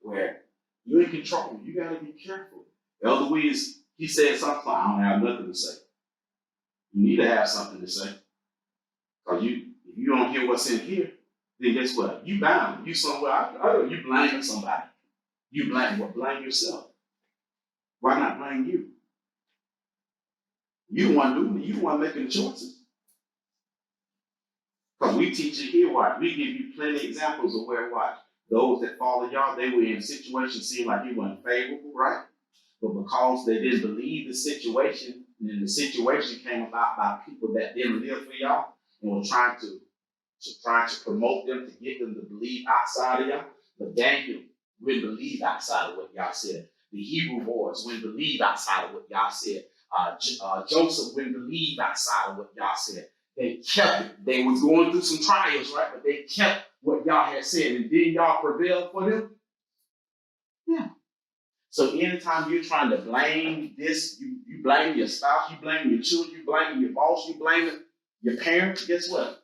where you're in control. You got to be careful. Elder Wiz, he said something, I don't have nothing to say. You need to have something to say. Because if you don't hear what's in here, then guess what? You bound. You somewhere. You blaming somebody. You blame yourself. Why not blame you? You the one doing it. You the one making the choices. Because we teach you here, what? We give you plenty of examples of where what? Those that follow y'all, they were in situations seemed like it wasn't favorable, right? But because they didn't believe the situation, and then the situation came about by people that didn't live for y'all and were trying to promote them, to get them to believe outside of y'all. But Daniel wouldn't believe outside of what y'all said. The Hebrew boys wouldn't believe outside of what y'all said. Joseph wouldn't believe outside of what y'all said. They kept it. They was going through some trials, right? But they kept what y'all had said. And then y'all prevailed for them? Yeah. So anytime you're trying to blame this, you blame your spouse, you blame your children, you blame your boss, you blame your parents, guess what?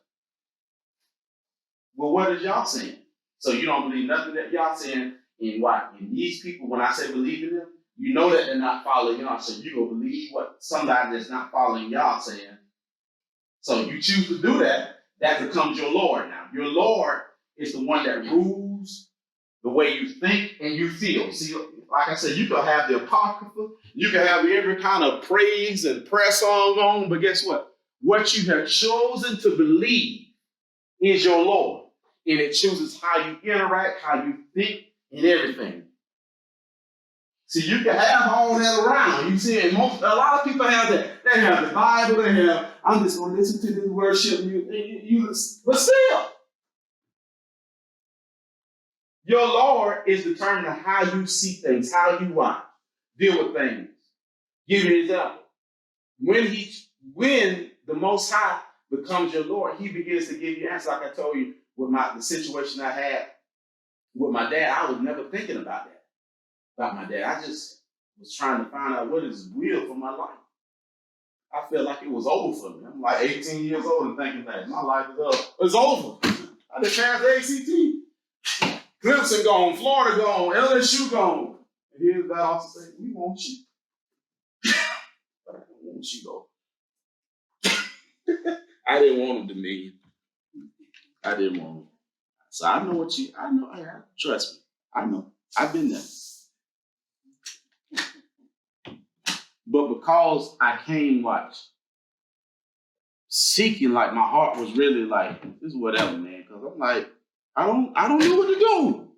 Well, what is y'all saying? So you don't believe nothing that y'all saying in what? And these people, when I say believe in them, you know that they're not following y'all. So you're going to believe what somebody that's not following y'all saying. So you choose to do that, that becomes your Lord now. Your Lord is the one that rules the way you think and you feel. See, like I said, you can have the Apocrypha, you can have every kind of praise and prayer song on, but guess what? What you have chosen to believe is your Lord. And it chooses how you interact, how you think, and everything. See, you can have all that around. You see, a lot of people have that. They have the Bible, they have, I'm just going to listen to this worship, but still, your Lord is determining how you see things, how you deal with things. Give you an example. When the Most High becomes your Lord, he begins to give you answers. Like I told you, with the situation I had with my dad, I was never thinking about my dad. I just was trying to find out what is will for my life. I felt like it was over for me. I'm like 18 years old and thinking that my life is up. It's over. I just passed the ACT. Clemson gone, Florida gone, LSU gone. here's God also say, we want you. But I don't want you, though. I didn't want him to me. I didn't want him. So I know I know, trust me. I know. I've been there. But because I came, seeking, like my heart was really like, this is whatever, man. Because I'm like, I don't know what to do.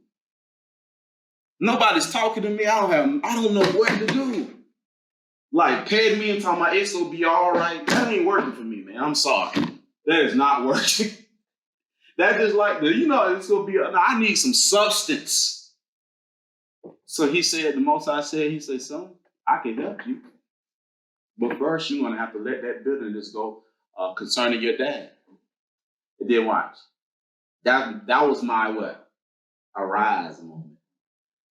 Nobody's talking to me. I don't know what to do. Like, paying me and talking about it's gonna be all right. That ain't working for me, man. I'm sorry. That is not working. That's just like it's gonna be. I need some substance. So he said, the Most High said, he said, son, I can help you. But first, you're gonna have to let that bitterness go concerning your dad. And then watch. That was my what? Arise moment.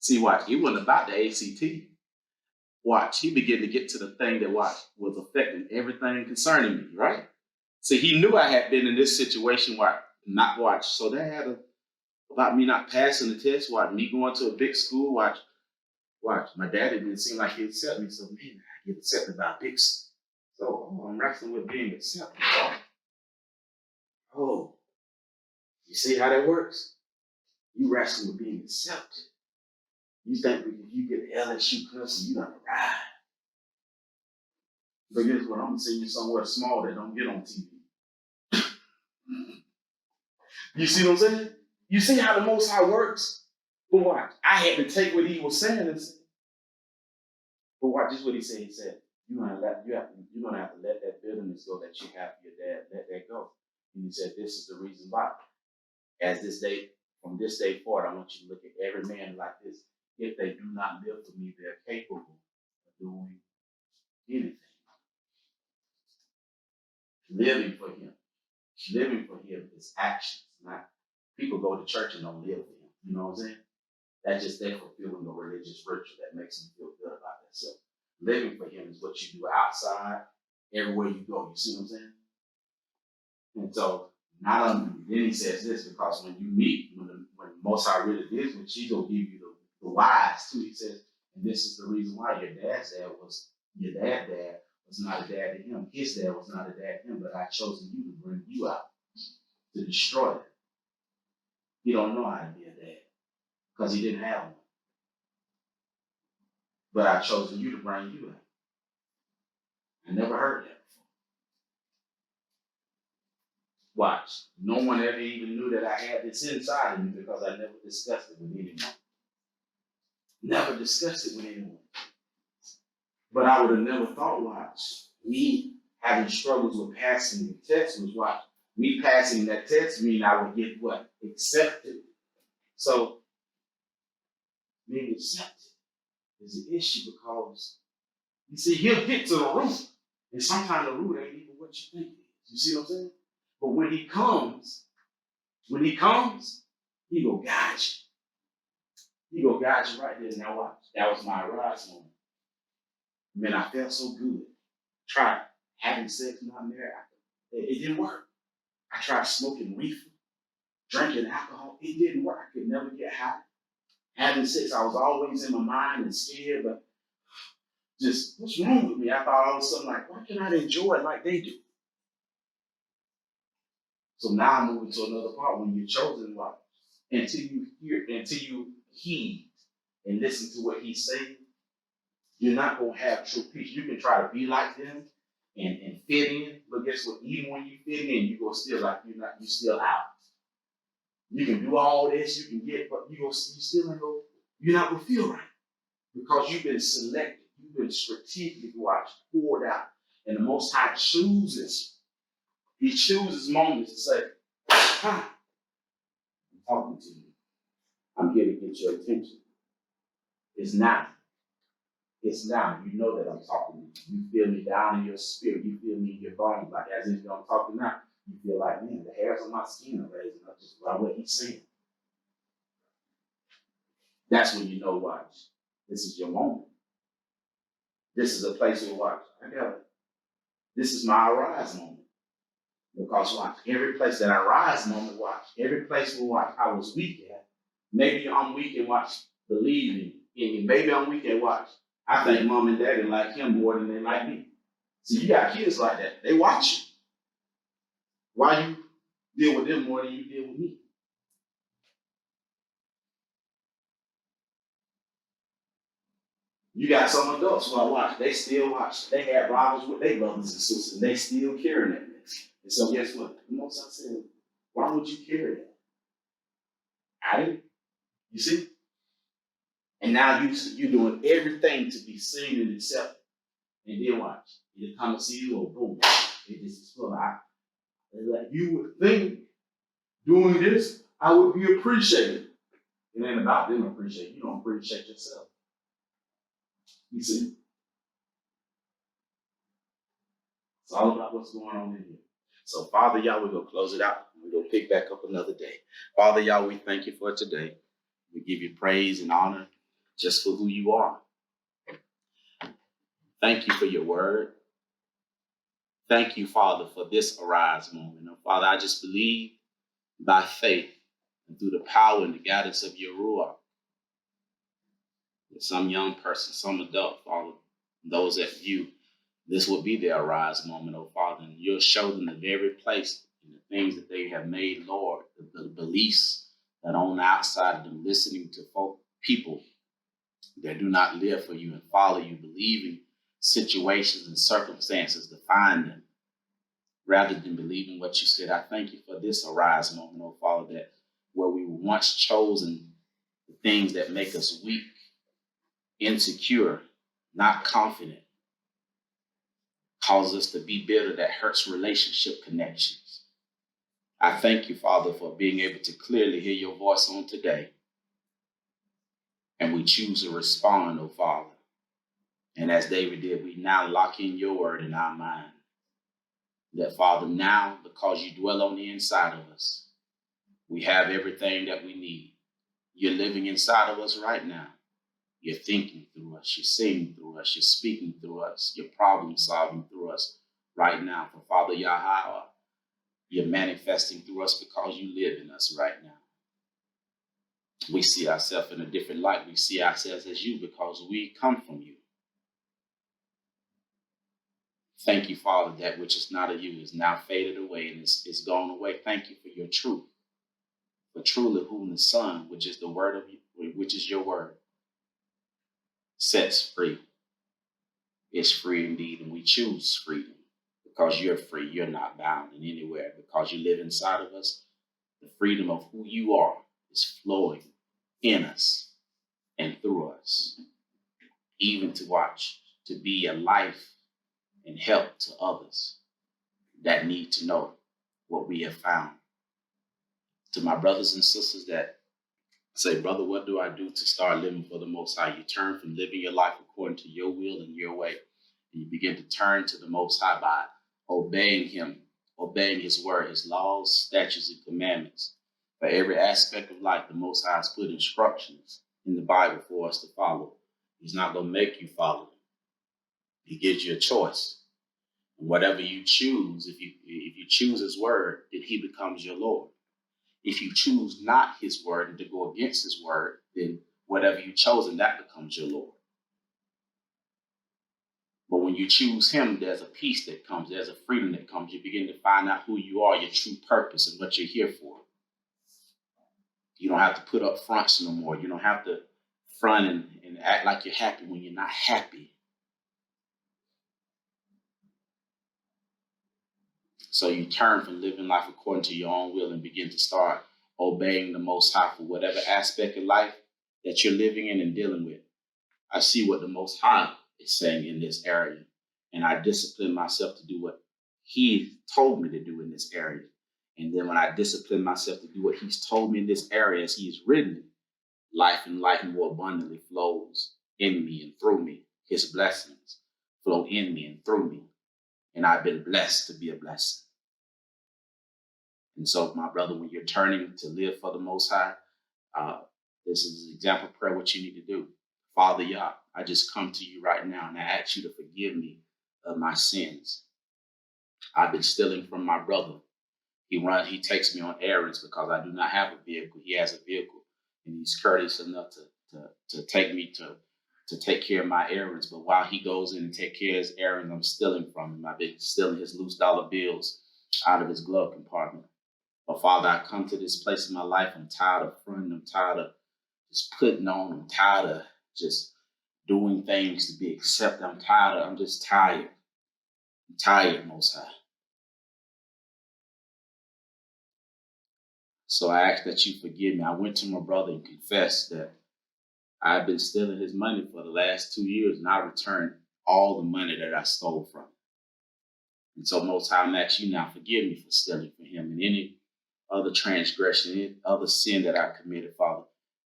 See, watch, he wasn't about the ACT. Watch, he began to get to the thing that was affecting everything concerning me, right? See, he knew I had been in this situation so that had about me not passing the test, me going to a big school, watch. My daddy didn't seem like he'd accept me, so man, I get accepted by a big school. So I'm wrestling with being accepted. Oh, you see how that works? You wrestling with being accepted. You think if you get an LSU cousin, you're gonna ride. But guess what? I'm gonna send you somewhere small that don't get on TV. You see what I'm saying? You see how the Most High works? But watch, I had to take what he was saying and say. But watch, this is what he said. He said, you're gonna have to let that bitterness go that you have for your dad. Let that go. And he said, this is the reason why. From this day forward, I want you to look at every man like this. If they do not live for me, they're capable of doing anything. Living for him. Living for him is actions. Not people go to church and don't live for him. You know what I'm saying? That's just there fulfilling the religious ritual that makes them feel good about themselves. Living for him is what you do outside, everywhere you go. You see what I'm saying? And so, then he says this, because when you meet, when Most High really is, when she's going to give you the whys too, he says, and this is the reason why your dad's dad was not a dad to him. His dad was not a dad to him, but I chosen you to bring you out, to destroy it. He don't know how to be a dad, because he didn't have one. But I chosen you to bring you out. I never heard that before. Watch. No one ever even knew that I had this inside of me because I never discussed it with anyone. Never discussed it with anyone. But I would have never thought, me having struggles with passing the test was me passing that test mean I would get what? Accepted. So, being accepted is an issue because, you see, he'll get to the root. And sometimes the root ain't even what you think it is. You see what I'm saying? But when he comes, he gonna guide you. He gonna guide you right there. Now watch. That was my arise moment. Man, I felt so good. Tried having sex, not married. It didn't work. I tried smoking reefer, drinking alcohol. It didn't work. I could never get high. Having sex, I was always in my mind and scared, but just, what's wrong with me? I thought all of a sudden, why can't I enjoy it like they do? So now I'm moving to another part when you're chosen, until you heed and listen to what he's saying, you're not going to have true peace. You can try to be like them and fit in, but guess what? Even when you fit in, you go still you're still out. You can do all this, you can get, but you're not going to feel right because you've been selected, you've been strategically poured out. And the Most High chooses. He chooses moments to say, hi, I'm talking to you. I'm here to get your attention. It's now. It's now. You know that I'm talking to you. You feel me down in your spirit. You feel me in your bones. Like as if I'm talking now. You feel like, man, the hairs on my skin are raising up just by what he's saying. That's when you know, watch. This is your moment. This is a place where, watch, I got it. This is my arise moment. Because watch, every place that I rise moment, watch, every place where I was weak at, maybe I'm weak in believing And baby on weekend watch. I think mom and daddy like him more than they like me. See, you got kids like that. They watch you. Why you deal with them more than you deal with me? You got some adults who I watch. They still watch. They had rivals with their brothers and sisters. And they still carrying that mess. And so guess what? The Most High said, why would you carry that? I didn't. You see? And now you're doing everything to be seen and accepted. And then watch. It'll come and see you, or boom. It just explodes. Like you would think doing this, I would be appreciated. It ain't about them appreciating. You don't appreciate yourself. You see? It's all about what's going on in here. So, Father, y'all, we're going to close it out. We're going to pick back up another day. Father, y'all, we thank you for today. We give you praise and honor just for who you are. Thank you for your word. Thank you, Father, for this arise moment. And Father, I just believe by faith and through the power and the guidance of your Ruach, that some young person, some adult, Father, those that view, this will be their arise moment, oh Father, and you'll show them the very place and the things that they have made, Lord, the beliefs that are on the outside of them, listening to people that do not live for you and follow you, believing situations and circumstances define them, rather than believing what you said. I thank you for this arise moment, oh Father, that where we were once chosen, the things that make us weak, insecure, not confident, cause us to be bitter, that hurts relationship connections. I thank you, Father, for being able to clearly hear your voice on today. And we choose to respond, oh Father. And as David did, we now lock in your word in our mind. That, Father, now, because you dwell on the inside of us, we have everything that we need. You're living inside of us right now. You're thinking through us. You're seeing through us. You're speaking through us. You're problem solving through us right now. For Father YAHUSHUA, you're manifesting through us because you live in us right now. We see ourselves in a different light. We see ourselves as you because we come from you. Thank you, Father, that which is not of you is now faded away and it's gone away. Thank you for your truth. For truly whom the Son, which is the word of you, which is your word, sets free, is free indeed. And we choose freedom because you're free. You're not bound in anywhere because you live inside of us. The freedom of who you are is flowing in us and through us, even to be a life and help to others that need to know what we have found. To my brothers and sisters that say, brother, what do I do to start living for the Most High? You turn from living your life according to your will and your way, and you begin to turn to the Most High by obeying him, obeying his word, his laws, statutes, and commandments. For every aspect of life, the Most High has put instructions in the Bible for us to follow. He's not going to make you follow them. He gives you a choice. And whatever you choose, if you choose his word, then he becomes your Lord. If you choose not his word and to go against his word, then whatever you've chosen, that becomes your Lord. But when you choose him, there's a peace that comes. There's a freedom that comes. You begin to find out who you are, your true purpose, and what you're here for. You don't have to put up fronts no more. You don't have to front and act like you're happy when you're not happy. So you turn from living life according to your own will and begin to start obeying the Most High for whatever aspect of life that you're living in and dealing with. I see what the Most High is saying in this area, and I discipline myself to do what he told me to do in this area. And then when I discipline myself to do what he's told me in this area, as he's written, life and life more abundantly flows in me and through me. His blessings flow in me and through me. And I've been blessed to be a blessing. And so, my brother, when you're turning to live for the Most High, this is an example of prayer, what you need to do. Father Yah, I just come to you right now and I ask you to forgive me of my sins. I've been stealing from my brother. He takes me on errands because I do not have a vehicle. He has a vehicle and he's courteous enough to to take me to take care of my errands. But while he goes in and take care of his errands, I'm stealing from him. I've been stealing his loose dollar bills out of his glove compartment. But Father, I come to this place in my life. I'm tired of fronting. I'm tired of just putting on. I'm tired of just doing things to be accepted. I'm just tired. I'm tired, Most High. So I ask that you forgive me. I went to my brother and confessed that I've been stealing his money for the last 2 years, and I returned all the money that I stole from him. And so, Most High, I'm asking you now, forgive me for stealing from him and any other transgression, any other sin that I committed, Father.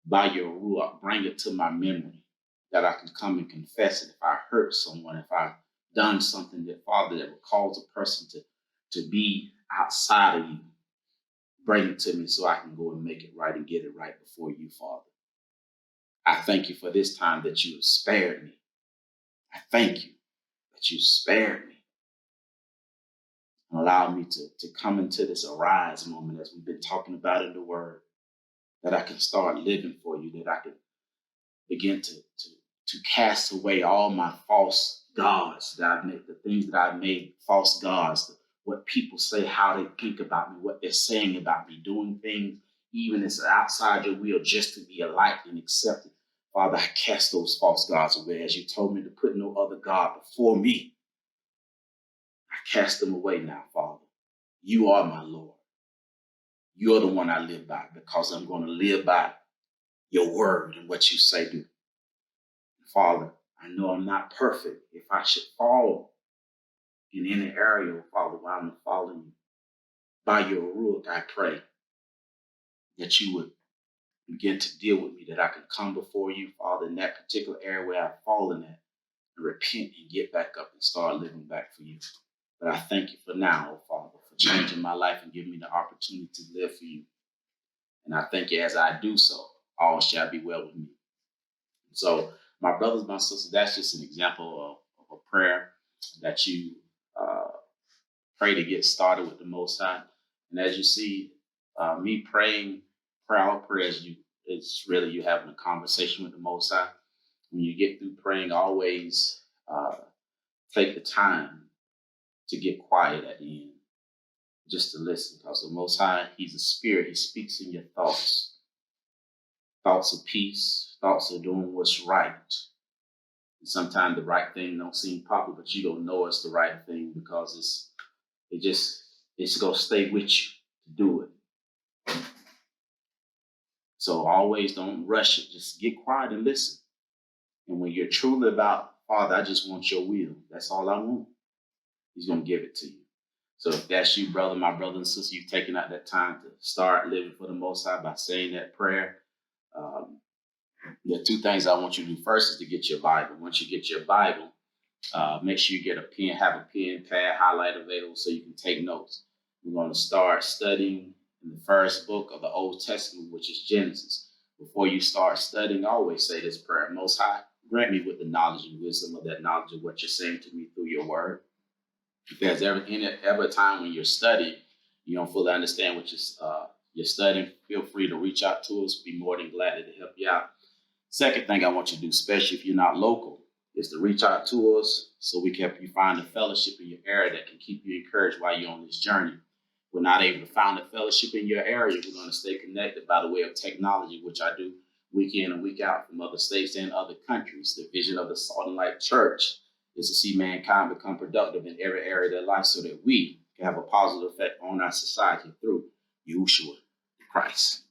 By your ruach, bring it to my memory that I can come and confess it. If I hurt someone, if I've done something that, Father, that would cause a person to be outside of you, bring it to me so I can go and make it right and get it right before you, Father. I thank you for this time that you have spared me. I thank you that you spared me and allowed me to come into this arise moment as we've been talking about in the Word, that I can start living for you, that I can begin to cast away all my false gods that I've made, the things that I've made false gods, what people say, how they think about me, what they're saying about me, doing things even as outside your will just to be liked and accepted. Father, I cast those false gods away as you told me to put no other God before me. I cast them away now, Father. You are my Lord. You're the one I live by because I'm going to live by your word and what you say do. Father, I know I'm not perfect. If I should fall in any area, Father, while I'm following you, by your ruach, I pray that you would begin to deal with me, that I can come before you, Father, in that particular area where I've fallen at, and repent and get back up and start living back for you. But I thank you for now, oh Father, for changing my life and giving me the opportunity to live for you. And I thank you as I do so, all shall be well with me. So, my brothers, my sisters, that's just an example of a prayer that you pray to get started with the Most High. And as you see, me praying our prayers, it's really you having a conversation with the Most High. When you get through praying, always take the time to get quiet at the end, just to listen, because the Most High, he's a spirit. He speaks in your thoughts of peace, thoughts of doing what's right. And sometimes the right thing don't seem popular, but you don't know it's the right thing because it's going to stay with you to do it. So always don't rush it. Just get quiet and listen. And when you're truly about, Father, I just want your will. That's all I want. He's going to give it to you. So if that's you, brother, my brother and sister, you've taken out that time to start living for the Most High by saying that prayer. There are two things I want you to do. First is to get your Bible. Once you get your Bible, make sure you get a pen, have a pen, pad, highlight available so you can take notes. We're going to start studying in the first book of the Old Testament, which is Genesis. Before you start studying, always say this prayer: Most High, grant me with the knowledge and wisdom of that knowledge of what you're saying to me through your word. If there's ever a time when you're studying, you don't fully understand what you're studying, feel free to reach out to us. Be more than glad to help you out. Second thing I want you to do, especially if you're not local, is to reach out to us so we can help you find a fellowship in your area that can keep you encouraged while you're on this journey. If we're not able to find a fellowship in your area, we're going to stay connected by the way of technology, which I do week in and week out from other states and other countries. The vision of the Salt and Light Church is to see mankind become productive in every area of their life so that we can have a positive effect on our society through YAHUSHUA the Christ.